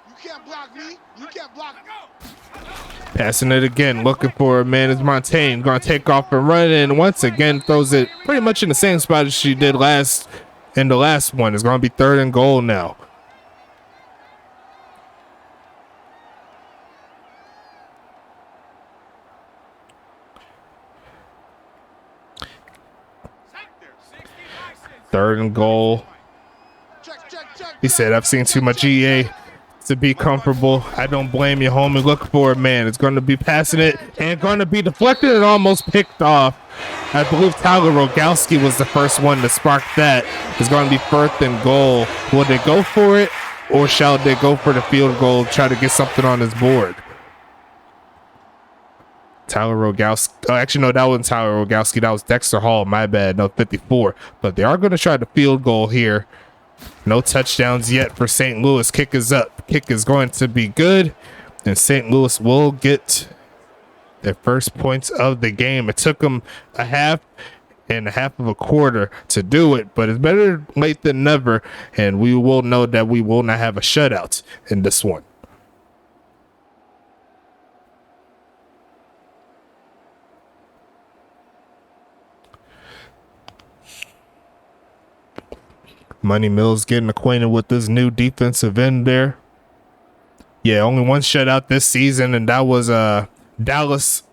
You can't block me. You can't block me. Passing it again, looking for a man is Montaigne. Going to take off and run, and once again throws it pretty much in the same spot as she did in the last one. It's going to be 3rd and goal now. Third and goal. He said, I've seen too much EA to be comfortable. I don't blame you, homie. Look for it, man. It's going to be passing it and going to be deflected and almost picked off. I believe Tyler Rogalski was the first one to spark that. It's going to be 1st and goal. Will they go for it, or shall they go for the field goal, try to get something on his board? Tyler Rogalski. Oh, actually, no, that wasn't Tyler Rogalski. That was Dexter Hall. My bad. No, 54. But they are going to try the field goal here. No touchdowns yet for St. Louis. Kick is up. Kick is going to be good. And St. Louis will get their first points of the game. It took them a half and a half of a quarter to do it, but it's better late than never. And we will know that we will not have a shutout in this one. Money Mills getting acquainted with this new defensive end there. Yeah, only one shutout this season, and that was Dallas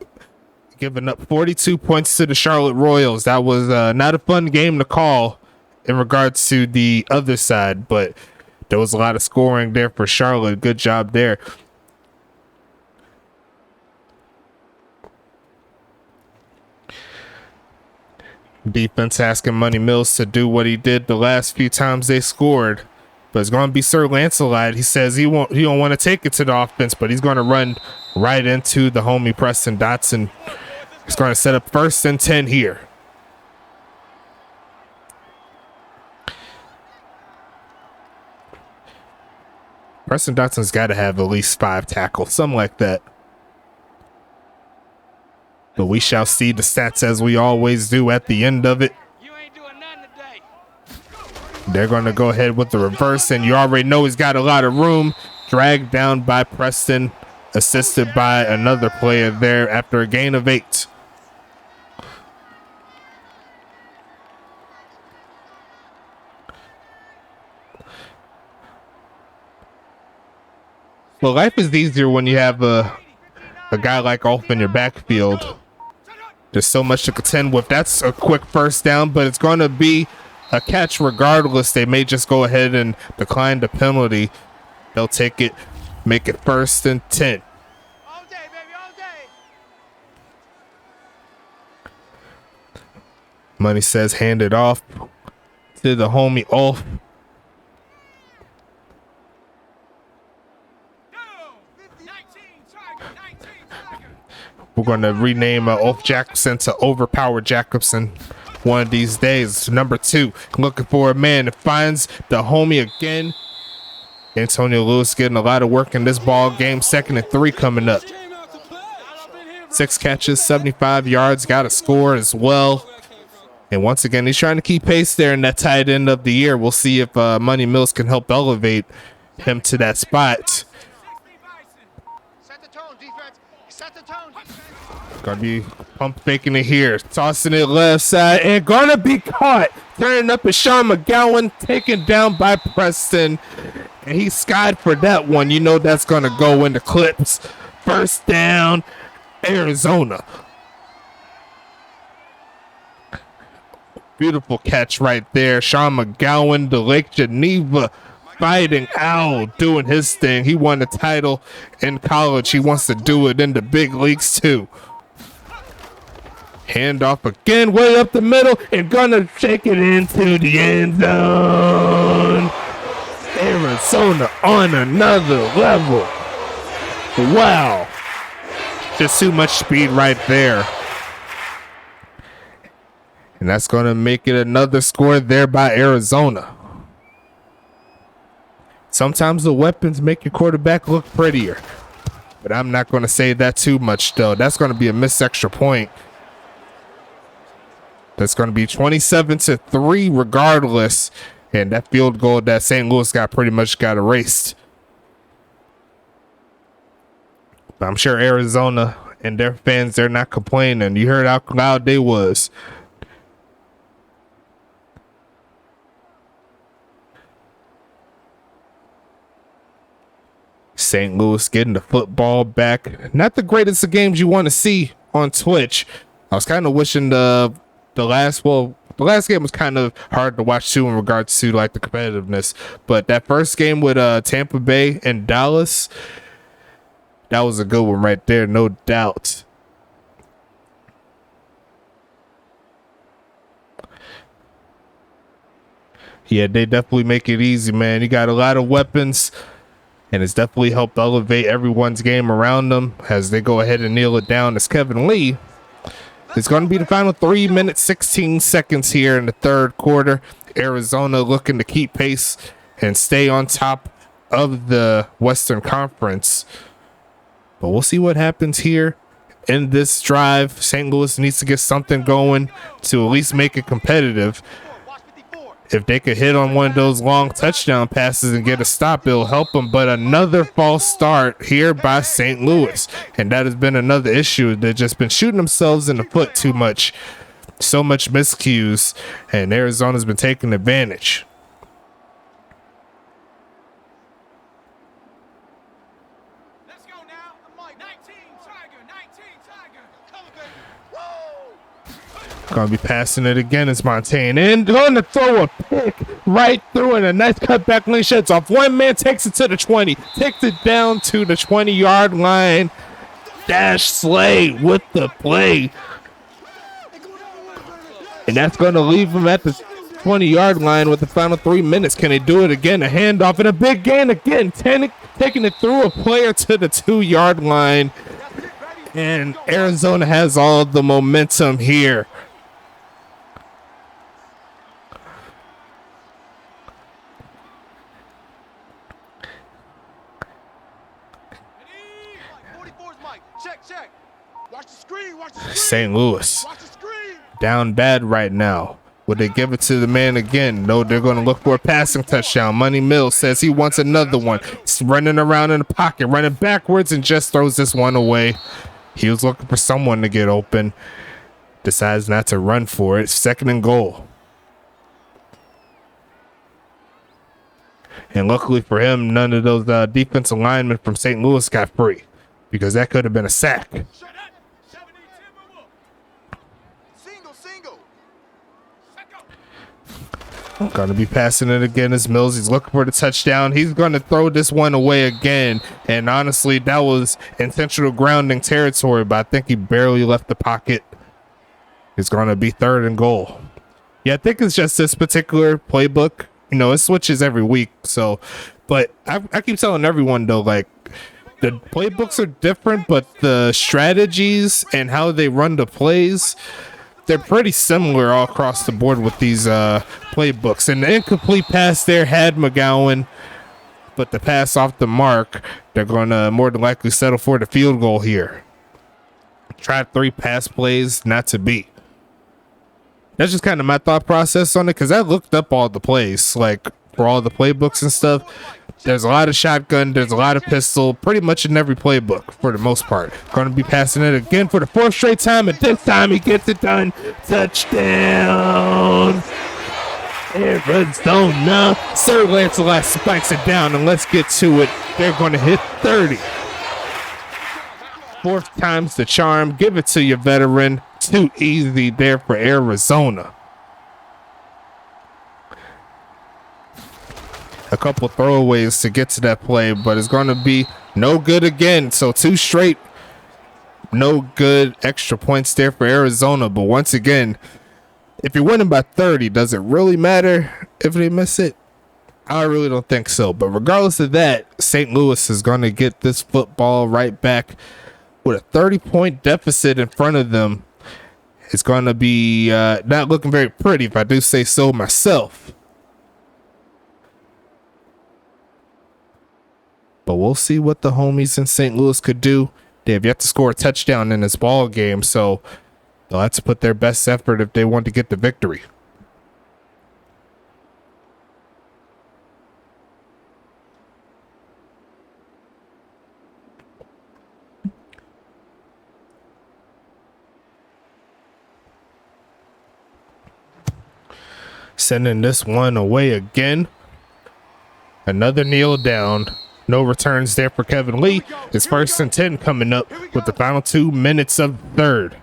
giving up 42 points to the Charlotte Royals. That was not a fun game to call in regards to the other side, but there was a lot of scoring there for Charlotte. Good job there. Defense asking Money Mills to do what he did the last few times they scored, but it's going to be Sir Lancelot. He says he don't want to take it to the offense, but he's going to run right into the homie Preston Dotson. He's going to set up 1st and 10 here. Preston Dotson's got to have at least 5 tackles, something like that. But we shall see the stats as we always do at the end of it. You ain't doing nothing today. They're going to go ahead with the reverse, and you already know he's got a lot of room. Dragged down by Preston, assisted by another player there after a gain of 8. Well, life is easier when you have a guy like Ulf in your backfield. There's so much to contend with. That's a quick first down, but it's going to be a catch regardless. They may just go ahead and decline the penalty. They'll take it, make it 1st and 10. All day, baby, all day. Money says hand it off to the homie off. We're going to rename Off Jacobson to Overpower Jacobson one of these days. Number 2, looking for a man. Finds the homie again. Antonio Lewis getting a lot of work in this ball game. 2nd and 3 coming up. 6 catches, 75 yards. Got a score as well. And once again, he's trying to keep pace there in that tight end of the year. We'll see if Money Mills can help elevate him to that spot. Set the tone, defense. Set the tone. Gonna be pump faking it here. Tossing it left side and gonna be caught. Turning up is Sean McGowan, taken down by Preston. And he skied for that one. You know that's gonna go into clips. 1st down, Arizona. Beautiful catch right there. Sean McGowan, the Lake Geneva Fighting Owl, doing his thing. He won the title in college. He wants to do it in the big leagues too. Handoff again, way up the middle, and gonna shake it into the end zone. Arizona on another level. Wow. Just too much speed right there. And that's going to make it another score there by Arizona. Sometimes the weapons make your quarterback look prettier. But I'm not going to say that too much, though. That's going to be a missed extra point. That's going to be 27-3 regardless. And that field goal that St. Louis got pretty much got erased. But I'm sure Arizona and their fans, they're not complaining. You heard how loud they was. St. Louis getting the football back. Not the greatest of games you want to see on Twitch. I was kind of wishing the last game was kind of hard to watch too in regards to like the competitiveness. But that first game with Tampa Bay and Dallas, that was a good one right there, no doubt. Yeah, they definitely make it easy, man. You got a lot of weapons. And it's definitely helped elevate everyone's game around them as they go ahead and kneel it down as Kevin Lee. It's going to be the final 3 minutes, 16 seconds here in the 3rd quarter. Arizona looking to keep pace and stay on top of the Western Conference. But we'll see what happens here in this drive. St. Louis needs to get something going to at least make it competitive. If they could hit on one of those long touchdown passes and get a stop, it'll help them. But another false start here by St. Louis. And that has been another issue. They've just been shooting themselves in the foot too much. So much miscues. And Arizona's been taking advantage. Let's go now. Mike, 19 Tiger, 19 Tiger. Come on, baby. Woo! Gonna be passing it again. It's Montaigne and gonna throw a pick right through it. A nice cutback lane, sheds off one man, takes it to the 20, takes it down to the 20-yard line. Dash Slay with the play, and that's gonna leave him at the 20-yard line with the final 3 minutes. Can they do it again? A handoff and a big gain again, taking it through a player to the 2-yard line, and Arizona has all the momentum here. Check. Watch the screen. Watch the screen. St. Louis Watch the screen. down bad right now. Would they give it to the man again? No, they're going to look for a passing touchdown. Money Mills says he wants another one. He's running around in the pocket, running backwards, and just throws this one away. He was looking for someone to get open. Decides not to run for it. 2nd and goal. And luckily for him, none of those defensive linemen from St. Louis got free, because that could have been a sack. single. Gonna be passing it again as Mills. He's looking for the touchdown. He's gonna throw this one away again. And honestly, that was intentional grounding territory, but I think he barely left the pocket. It's gonna be 3rd and goal. Yeah, I think it's just this particular playbook. You know, it switches every week. So, but I keep telling everyone though, like, the playbooks are different, but the strategies and how they run the plays, they're pretty similar all across the board with these playbooks. And the incomplete pass there had McGowan, but the pass off the mark, they're going to more than likely settle for the field goal here. Tried 3 pass plays, not to be. That's just kind of my thought process on it, because I looked up all the plays, like for all the playbooks and stuff. There's a lot of shotgun, there's a lot of pistol, pretty much in every playbook for the most part. Going to be passing it again for the 4th straight time, and this time he gets it done. Touchdown, Arizona. Sir Lancelot spikes it down, and let's get to it. They're going to hit 30. 4th time's the charm. Give it to your veteran. Too easy there for Arizona. A couple throwaways to get to that play, but it's going to be no good again. So 2 straight, no good. Extra points there for Arizona. But once again, if you're winning by 30, does it really matter if they miss it? I really don't think so. But regardless of that, St. Louis is going to get this football right back with a 30-point deficit in front of them. It's going to be not looking very pretty, if I do say so myself. But we'll see what the homies in St. Louis could do. They have yet to score a touchdown in this ball game, so they'll have to put their best effort if they want to get the victory. Sending this one away again. Another kneel down. No returns there for Kevin Lee. His 1st and 10 coming up with the final 2 minutes of the 3rd.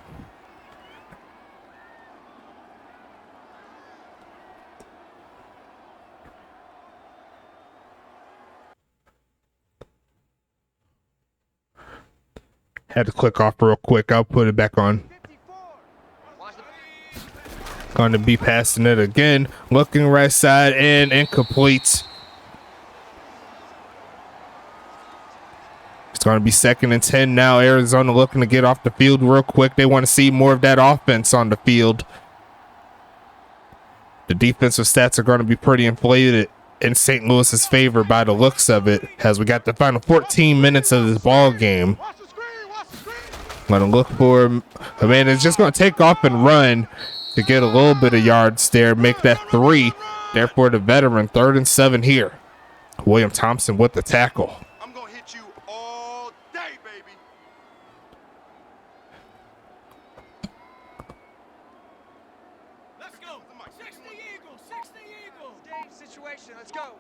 Had to click off real quick. I'll put it back on. Going to be passing it again. Looking right side and incomplete. It's going to be 2nd and 10 now. Arizona looking to get off the field real quick. They want to see more of that offense on the field. The defensive stats are going to be pretty inflated in St. Louis's favor by the looks of it, as we got the final 14 minutes of this ball game. Going to look for a man that's just going to take off and run to get a little bit of yards there, make that 3. Therefore, the veteran, 3rd and 7 here. William Thompson with the tackle. I'm gonna hit you all day, baby. Let's go. 60 Eagles, 60 Eagles. Game situation, let's go.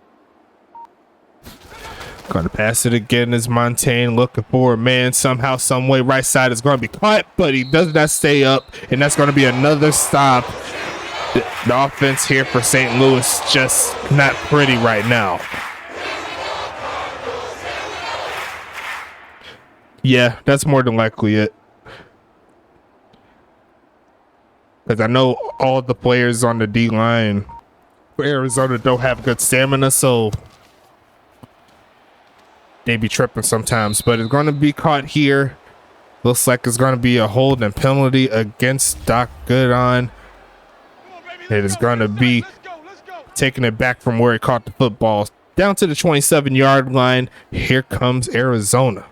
Going to pass it again as Montaigne looking for a man. Somehow, some way, right side is going to be caught, but he does not stay up, and that's going to be another stop. The offense here for St. Louis just not pretty right now. Yeah, that's more than likely it. Because I know all the players on the D-line for Arizona don't have good stamina, so they be tripping sometimes. But it's going to be caught here. Looks like it's going to be a hold and penalty against Doc Goodon. It is going to be taking it back from where he caught the football down to the 27-yard line. Here comes Arizona.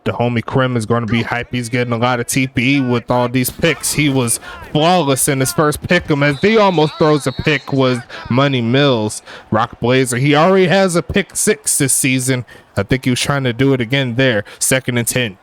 The homie Krim is going to be hype. He's getting a lot of TPE with all these picks. He was flawless in his first pick 'em, as he almost throws a pick with Money Mills. Rock Blazer, he already has a pick 6 this season. I think he was trying to do it again there. 2nd and 10.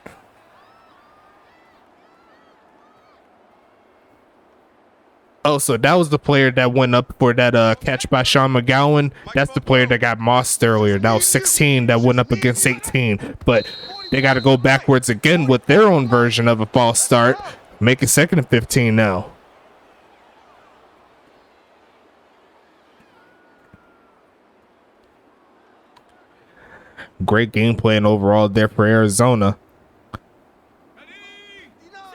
Oh, so that was the player that went up for that catch by Sean McGowan. That's the player that got mossed earlier. That was 16 that went up against 18. But they got to go backwards again with their own version of a false start. Make it 2nd and 15 now. Great game plan overall there for Arizona.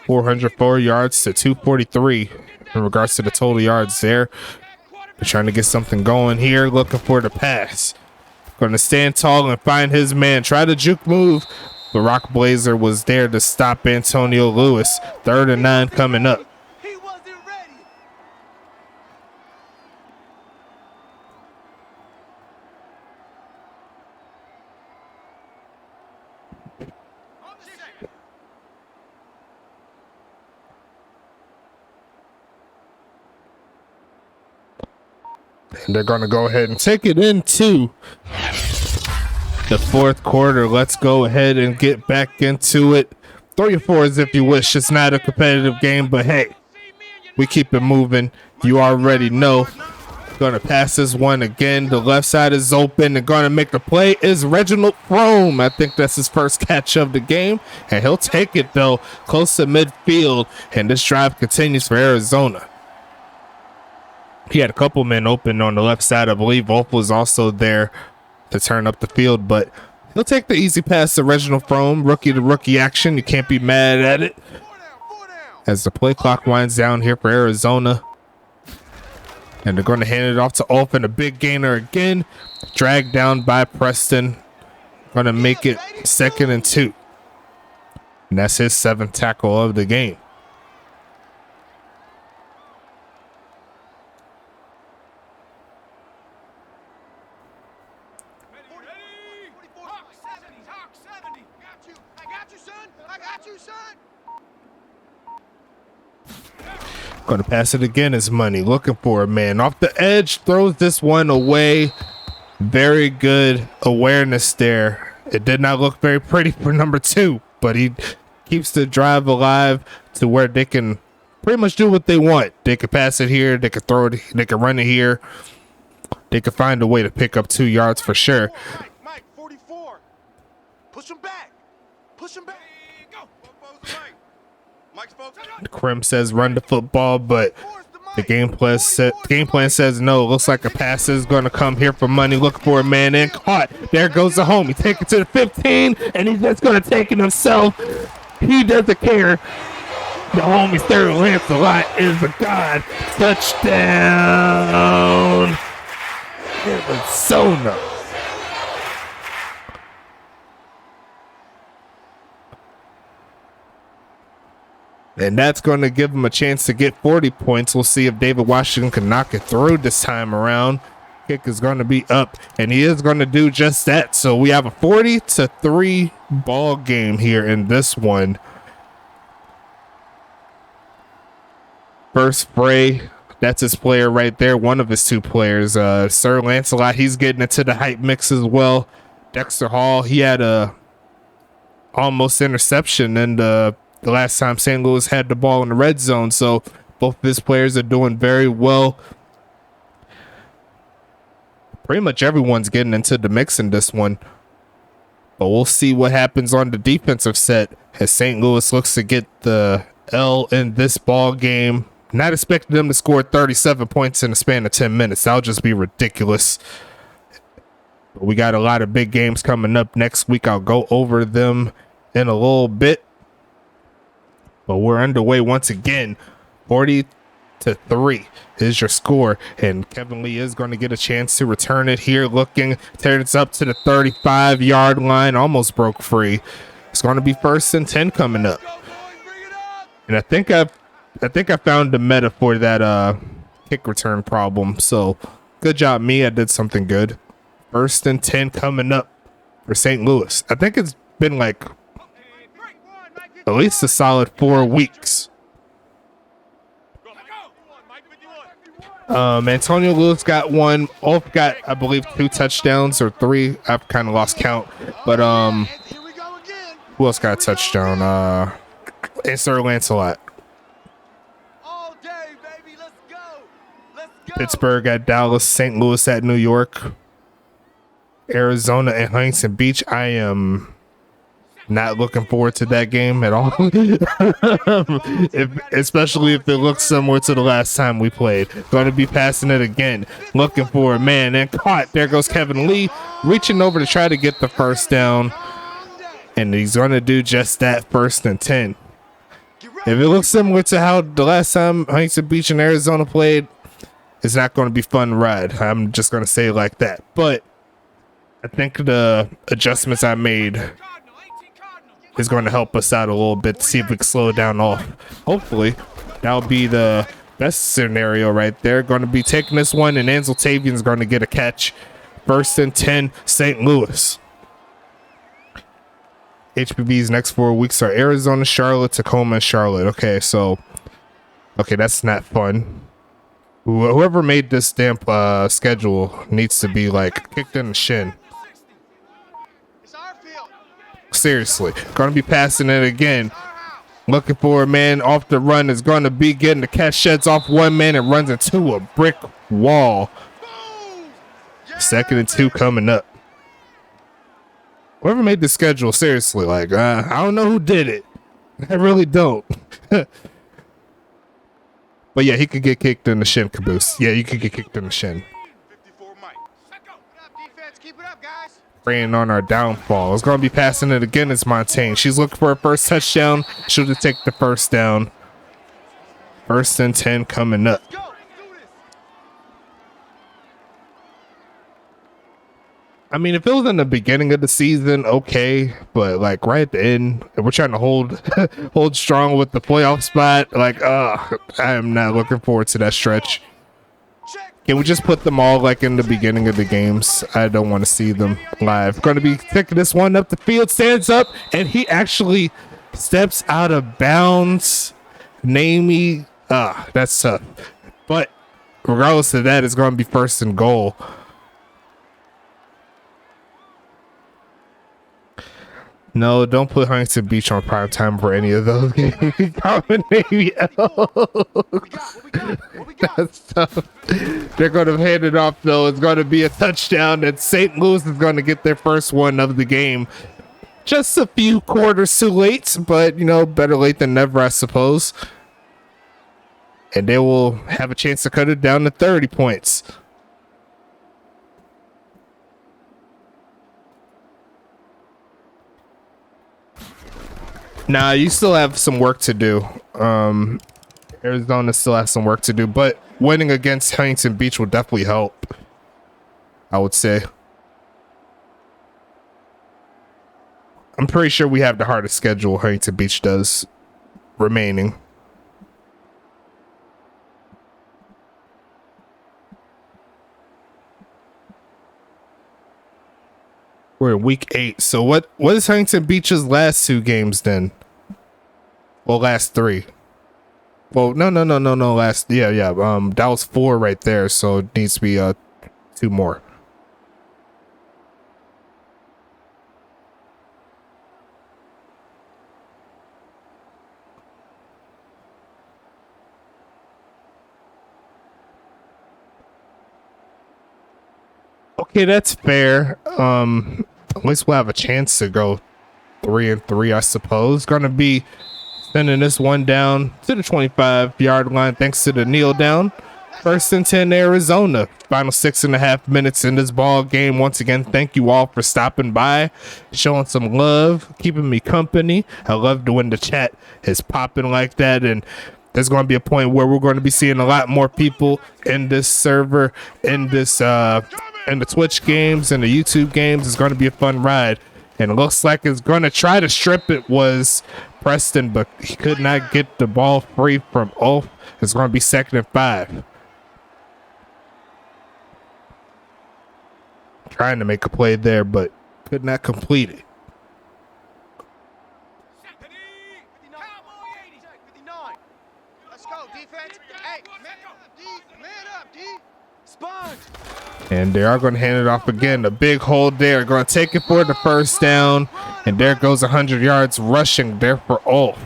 404 yards to 243 in regards to the total yards there. They're trying to get something going here, looking for the pass. Going to stand tall and find his man. Try the juke move, but Rock Blazer was there to stop Antonio Lewis. 3rd and 9 coming up. He wasn't ready. On the second. And they're going to go ahead and take it into the 4th quarter. Let's go ahead and get back into it. Throw your fours if you wish. It's not a competitive game, but hey, we keep it moving. You already know. Going to pass this one again. The left side is open. And going to make the play is Reginald Frome. I think that's his first catch of the game. And he'll take it, though, close to midfield. And this drive continues for Arizona. He had a couple men open on the left side. I believe Wolf was also there to turn up the field, but he'll take the easy pass to Reginald Frome. Rookie to rookie action. You can't be mad at it. As the play clock winds down here for Arizona. And they're going to hand it off to Wolf, and a big gainer again. Dragged down by Preston. Going to make it 2nd and 2. And that's his 7th tackle of the game. Going to pass it again as Money. Looking for a man. Off the edge. Throws this one away. Very good awareness there. It did not look very pretty for number 2. But he keeps the drive alive to where they can pretty much do what they want. They can pass it here. They can throw it. They can run it here. They can find a way to pick up 2 yards for sure. Mike, 44. Push him back. Push him back. Go. Krim says run the football, but the game plan says no. Looks like a pass is going to come here for Money. Looking for a man in. Caught. There goes the homie. Take it to the 15, and he's just going to take it himself. He doesn't care. The homie Sterling Lancelot is a god. Touchdown. Arizona. And that's going to give him a chance to get 40 points. We'll see if David Washington can knock it through this time around. Kick is going to be up, and he is going to do just that. So we have a 40-3 ball game here in this one. First Frey, that's his player right there. One of his 2 players. Sir Lancelot, he's getting into the hype mix as well. Dexter Hall, he had a almost interception in the last time St. Louis had the ball in the red zone. So both of his players are doing very well. Pretty much everyone's getting into the mix in this one. But we'll see what happens on the defensive set as St. Louis looks to get the L in this ball game. Not expecting them to score 37 points in a span of 10 minutes. That'll just be ridiculous. But we got a lot of big games coming up next week. I'll go over them in a little bit. But we're underway once again. 40-3 is your score. And Kevin Lee is going to get a chance to return it here. Looking, tears up to the 35-yard line. Almost broke free. It's going to be 1st and 10 coming up. And I think I found the meta for that kick return problem. So good job, me. I did something good. 1st and 10 coming up for St. Louis. I think it's been like at least a solid 4 weeks. Antonio Lewis got 1. Ulf got, I believe, 2 touchdowns or 3. I've kind of lost count. But who else got a touchdown? And Sir Lancelot. All day, baby. Let's go. Pittsburgh at Dallas, St. Louis at New York, Arizona and Huntington Beach. I am not looking forward to that game at all. Especially if it looks similar to the last time we played. Going to be passing it again. Looking for a man and caught. There goes Kevin Lee reaching over to try to get the first down. And he's going to do just that, 1st and 10. If it looks similar to how the last time Huntington Beach and Arizona played, it's not going to be fun ride. I'm just going to say it like that. But I think the adjustments I made is going to help us out a little bit to see if we can slow it down off. Hopefully, that'll be the best scenario right there. Going to be taking this one, and Ansel Tavian's going to get a catch. 1st and 10, St. Louis. HPB's next 4 weeks are Arizona, Charlotte, Tacoma, and Charlotte. Okay, so that's not fun. Whoever made this damn schedule needs to be like kicked in the shin. Seriously, gonna be passing it again. Looking for a man off the run is gonna be getting the catch, sheds off one man and runs into a brick wall. 2nd and 2 coming up. Whoever made the schedule, seriously, like I don't know who did it. I really don't. But yeah, he could get kicked in the shin, Caboose. Yeah, you could get kicked in the shin. 54 Mike. Defense, keep it up, guys. Preying on our downfall. It's going to be passing it again. It's Montaigne. She's looking for her first touchdown. She'll just take the first down. 1st and 10 coming up. I mean, if it was in the beginning of the season, okay, but like right at the end, and we're trying to hold strong with the playoff spot. Like, I am not looking forward to that stretch. Can we just put them all like in the beginning of the games? I don't want to see them live. Going to be picking this one up the field, stands up, and he actually steps out of bounds. Namey, that's tough. But regardless of that, it's going to be 1st and goal. No, don't put Huntington Beach on prime time for any of those games. That's tough. They're going to hand it off, though. It's going to be a touchdown, and St. Louis is going to get their first one of the game. Just a few quarters too late, but, better late than never, I suppose. And they will have a chance to cut it down to 30 points. Nah, you still have some work to do. Arizona still has some work to do, but winning against Huntington Beach will definitely help, I would say. I'm pretty sure we have the hardest schedule Huntington Beach does remaining. We're in week 8. So what is Huntington Beach's last 2 games then? Well, last 3. Well, no. Last, yeah. That was 4 right there. So it needs to be 2 more. Okay, that's fair. At least we'll have a chance to go 3-3, I suppose. Gonna be sending this one down to the 25-yard line thanks to the kneel down. 1st and 10, Arizona. Final 6.5 minutes in this ball game. Once again, thank you all for stopping by, showing some love, keeping me company. I love when the chat is popping like that, and there's going to be a point where we're going to be seeing a lot more people in this server, in this in the Twitch games and the YouTube games. It's going to be a fun ride, and it looks like it's going to try to strip it was Preston, but he could not get the ball free from Ulf. It's going to be 2nd and 5. Trying to make a play there, but could not complete it. Let's go, defense. Hey, man up, D. Sponge. And they are going to hand it off again. A big hold there. Going to take it for the first down. And there goes 100 yards rushing there for Ulf.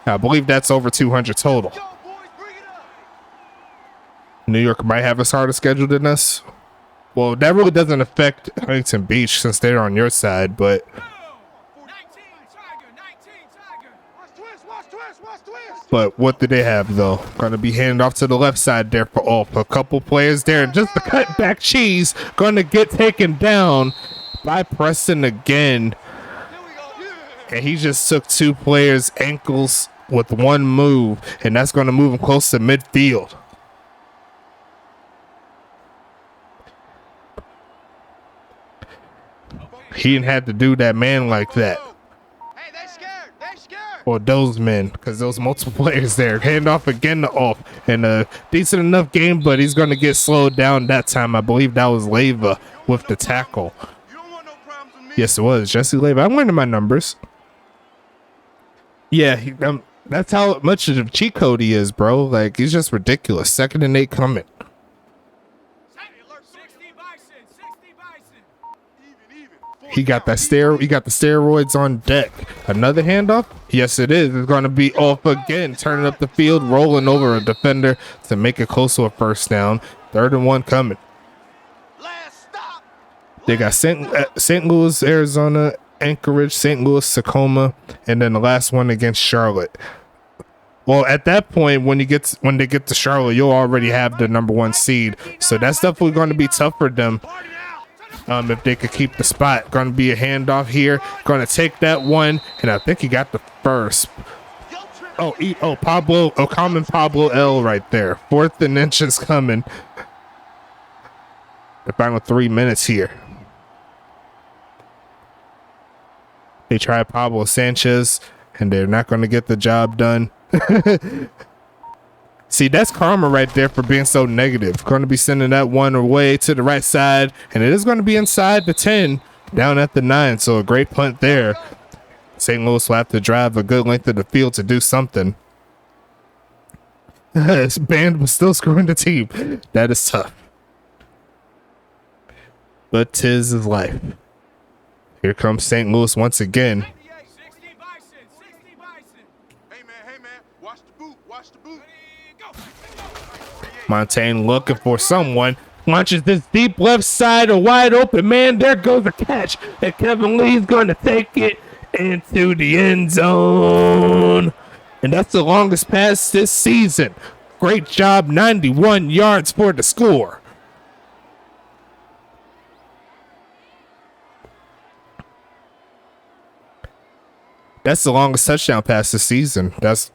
I believe that's over 200 total. New York might have a harder schedule than us. Well, that really doesn't affect Huntington Beach since they're on your side, but 19 Tiger, 19 Tiger. Watch twist, watch twist, watch twist. But what do they have, though? Going to be handed off to the left side there for off. A couple players there. And just the cutback cheese going to get taken down by Preston again. Here we go. Yeah. And he just took 2 players' ankles with 1 move. And that's going to move him close to midfield. He didn't have to do that man like that. Hey, they scared. They scared. Or those men, because there was multiple players there. Hand off again to off. And a decent enough game, but he's going to get slowed down that time. I believe that was Leva with the tackle. You don't want no problems with me. Yes, it was. Jesse Leva. I'm learning my numbers. Yeah, that's how much of a cheat code he is, bro. Like, he's just ridiculous. 2nd and 8 coming. 60 Bison, 60 Bison. Even. He got he got the steroids on deck. Another handoff? Yes, it is. It's going to be off again. Turning up the field, rolling over a defender to make it close to a first down. 3rd and 1 coming. Last stop. They got St. Louis, Arizona, Anchorage, St. Louis, Tacoma, and then the last one against Charlotte. Well, at that point, when they get to Charlotte, you'll already have the number 1 seed. So that's definitely going to be tough for them. If they could keep the spot. Going to be a handoff here. Going to take that one, and I think he got the first. Pablo, common Pablo L right there. 4th and inches coming. The final 3 minutes here. They try Pablo Sanchez, and they're not going to get the job done. See, that's karma right there for being so negative. Going to be sending that one away to the right side, and it is going to be inside the 10, down at the 9. So a great punt there. St. Louis will have to drive a good length of the field to do something. This band was still screwing the team. That is tough. But 'tis his life. Here comes St. Louis once again. 60 Bison, 60 Bison. Hey man, watch the boot, watch the boot. Go. Montaigne looking for someone. Launches this deep left side, a wide open man. There goes the catch. And Kevin Lee's going to take it into the end zone. And that's the longest pass this season. Great job. 91 yards for the score. That's the longest touchdown pass this season. That's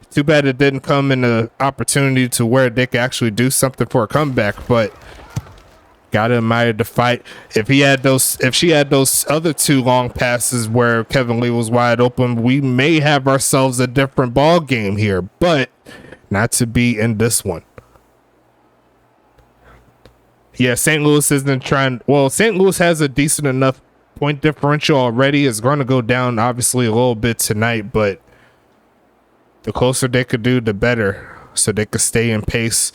too bad it didn't come in an opportunity to where they could actually do something for a comeback, but gotta admire the fight. If she had those other 2 long passes where Kevin Lee was wide open, we may have ourselves a different ball game here, but not to be in this one. Yeah, St. Louis isn't trying. Well, St. Louis has a decent enough point differential already. Is going to go down obviously a little bit tonight, but the closer they could do, the better, so they could stay in pace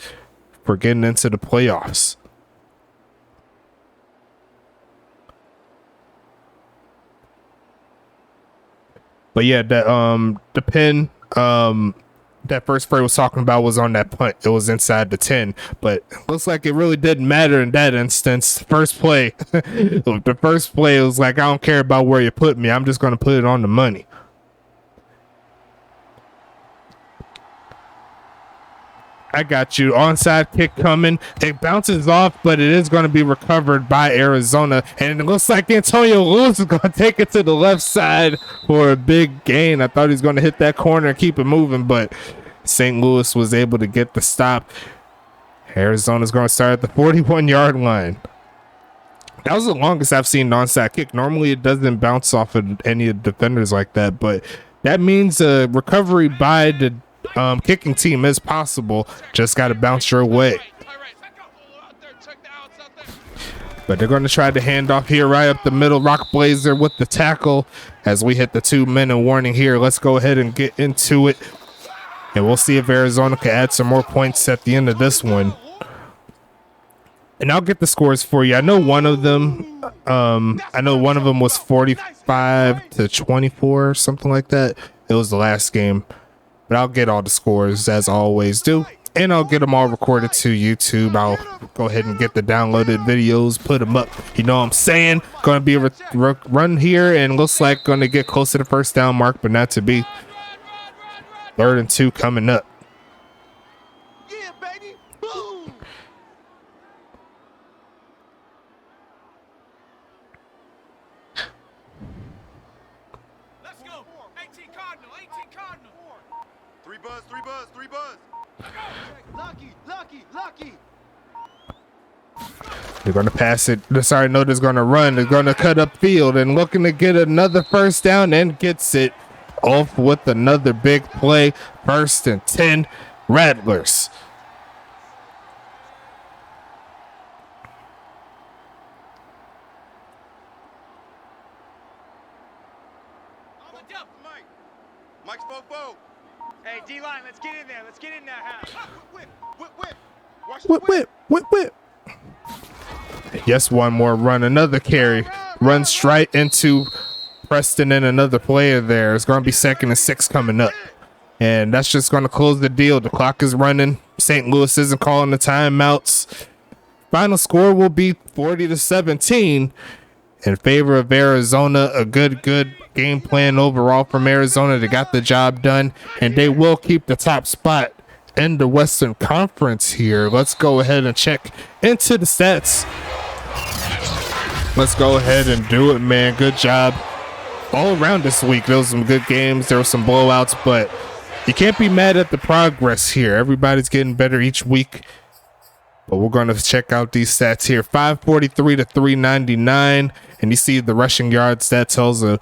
for getting into the playoffs. But yeah, that the pin that first Frey was talking about was on that punt. It was inside the 10, but looks like it really didn't matter in that instance. The first play was like, I don't care about where you put me. I'm just going to put it on the money. I got you. Onside kick coming. It bounces off, but it is going to be recovered by Arizona. And it looks like Antonio Lewis is going to take it to the left side for a big gain. I thought he was going to hit that corner and keep it moving, but St. Louis was able to get the stop. Arizona's going to start at the 41-yard line. That was the longest I've seen an onside kick. Normally it doesn't bounce off of any of the defenders like that, but that means a recovery by the kicking team is possible. Just got to bounce your way. But they're going to try to hand off here right up the middle. Rock Blazer with the tackle as we hit the 2-minute warning here. Let's go ahead and get into it. And we'll see if Arizona can add some more points at the end of this one. And I'll get the scores for you. I know one of them was 45-24 or something like that. It was the last game. But I'll get all the scores as I always do. and I'll get them all recorded to YouTube. I'll go ahead and get the downloaded videos, put them up. You know what I'm saying? Gonna be a run here, and looks like gonna get close to the first down mark, but not to be. 3rd and 2 coming up. Yeah, baby. Boom. Let's go. 18 Cardinal. 18 Cardinal. 3 buzz, 3 buzz, 3 buzz. Lucky, lucky, lucky. They're going to pass it. Sorry, no, they're going to run. They're going to cut up field and looking to get another first down, and gets it off with another big play. 1st and 10, Rattlers. On the double. Mike. Mike's fofo. Hey, D-line, let's get in there. Let's get in that house. Whip, whip, whip. Watch the Whip, whip, whip, whip. Yes, one more run, another carry. Run straight into Preston and another player there. It's going to be 2nd and 6 coming up. And that's just going to close the deal. The clock is running. St. Louis isn't calling the timeouts. Final score will be 40-17 in favor of Arizona. A good game plan overall from Arizona. They got the job done, and they will keep the top spot in the Western Conference here. Let's go ahead and check into the stats. Let's go ahead and do it, man. Good job all around this week. There was some good games. There were some blowouts, but you can't be mad at the progress here. Everybody's getting better each week. But we're going to check out these stats here. 543 to 399. And you see the rushing yards. That tells a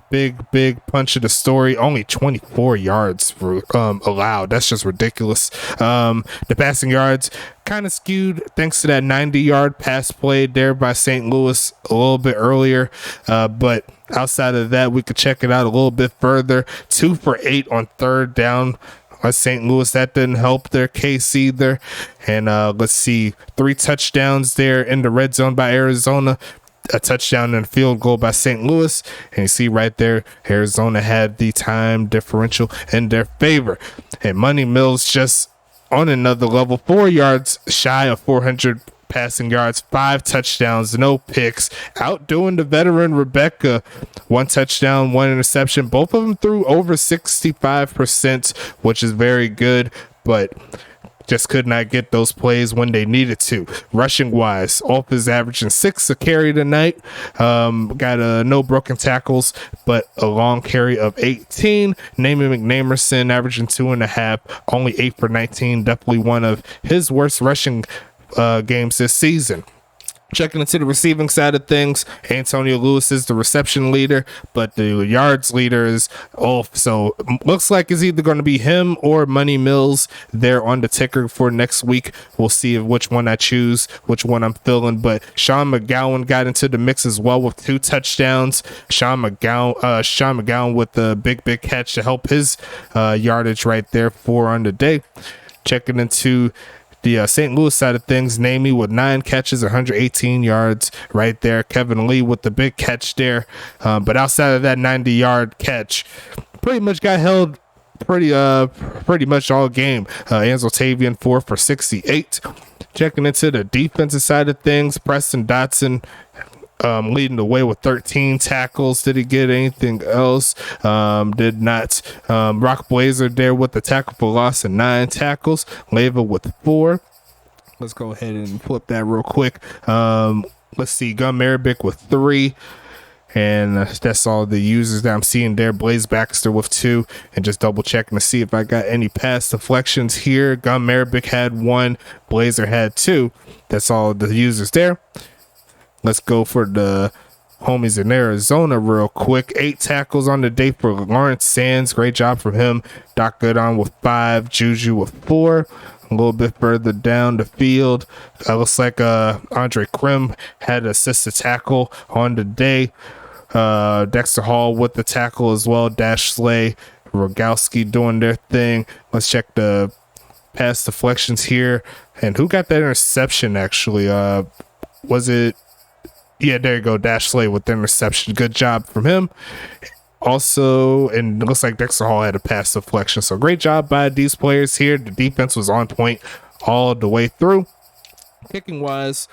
big punch of the story. Only 24 yards for allowed. That's just ridiculous. The passing yards kind of skewed thanks to that 90-yard pass played there by St. Louis a little bit earlier. But outside of that, we could check it out a little bit further. 2 for 8 on 3rd down. St. Louis, that didn't help their case either. And let's see, 3 touchdowns there in the red zone by Arizona, a touchdown and a field goal by St. Louis. And you see right there, Arizona had the time differential in their favor. And Money Mills just on another level, 4 yards shy of 400 passing yards, 5 touchdowns, no picks, outdoing the veteran Rebecca. 1 touchdown, 1 interception. Both of them threw over 65%, which is very good, but just could not get those plays when they needed to. Rushing wise, off is averaging 6 a carry tonight. Got no broken tackles, but a long carry of 18. Naaman McNamerson averaging 2.5, only 8 for 19. Definitely one of his worst rushing games this season. Checking into the receiving side of things, Antonio Lewis is the reception leader, but the yards leader is off. So looks like it's either going to be him or Money Mills there on the ticker for next week. We'll see which one I choose, which one I'm filling. But Sean McGowan got into the mix as well with 2 touchdowns. Sean McGowan with the big catch to help his yardage right there, 4 on the day. Checking into the St. Louis side of things, Namey with 9 catches, 118 yards right there. Kevin Lee with the big catch there. But outside of that 90-yard catch, pretty much got held pretty much all game. Ansel Tavian 4 for 68. Checking into the defensive side of things, Preston Dotson leading the way with 13 tackles. Did he get anything else? Did not. Rock Blazer there with the tackle for loss and 9 tackles. Leva with 4. Let's go ahead and flip that real quick. Let's see. Gun Marabic with 3. And that's all the users that I'm seeing there. Blaze Baxter with 2. And just double checking to see if I got any pass deflections here. Gun Marabic had 1. Blazer had 2. That's all the users there. Let's go for the homies in Arizona real quick. 8 tackles on the day for Lawrence Sands. Great job from him. Doc Goodon with 5. Juju with 4. A little bit further down the field, looks like Andre Krim had assisted tackle on the day. Dexter Hall with the tackle as well. Dash Slay, Rogowski doing their thing. Let's check the pass deflections here. And who got that interception actually? Was it... Yeah, there you go. Dash Slay with the interception. Good job from him. Also, and it looks like Dexter Hall had a pass deflection. So great job by these players here. The defense was on point all the way through. Kicking wise,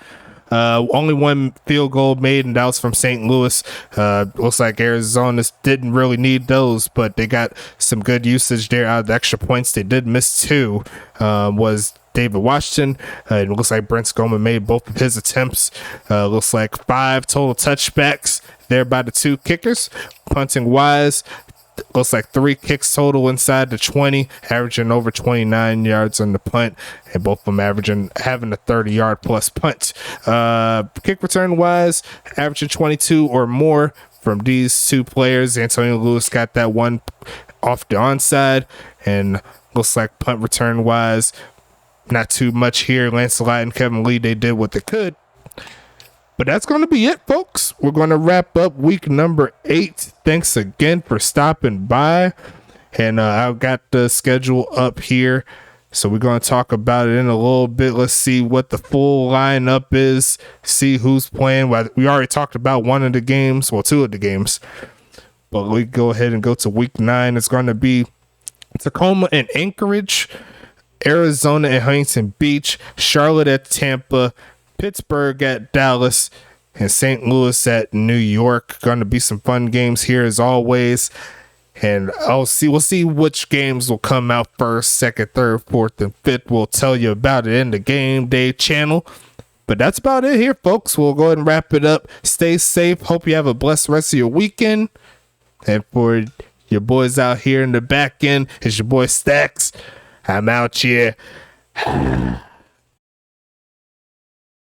only one field goal made, and that was from St. Louis. Looks like Arizona didn't really need those, but they got some good usage there out of the extra points. They did miss two. Was David Washington. It looks like Brent Scoman made both of his attempts. Looks like 5 total touchbacks there by the 2 kickers. Punting wise, looks like 3 kicks total inside the 20, averaging over 29 yards on the punt, and both of them having a 30-yard plus punt. Kick return wise, averaging 22 or more from these 2 players. Antonio Lewis got that one off the onside, and looks like punt return wise, not too much here. Lancelot and Kevin Lee, they did what they could. But that's going to be it, folks. We're going to wrap up week number 8. Thanks again for stopping by. And I've got the schedule up here. So we're going to talk about it in a little bit. Let's see what the full lineup is. See who's playing. We already talked about one of the games. Well, 2 of the games. But we go ahead and go to week 9. It's going to be Tacoma and Anchorage, Arizona and Huntington Beach, Charlotte at Tampa, Pittsburgh at Dallas, and St. Louis at New York. Going to be some fun games here as always. And we'll see which games will come out first, second, third, fourth, and fifth. We'll tell you about it in the Game Day channel. But that's about it here, folks. We'll go ahead and wrap it up. Stay safe. Hope you have a blessed rest of your weekend. And for your boys out here in the back end, it's your boy Stacks. I'm out here.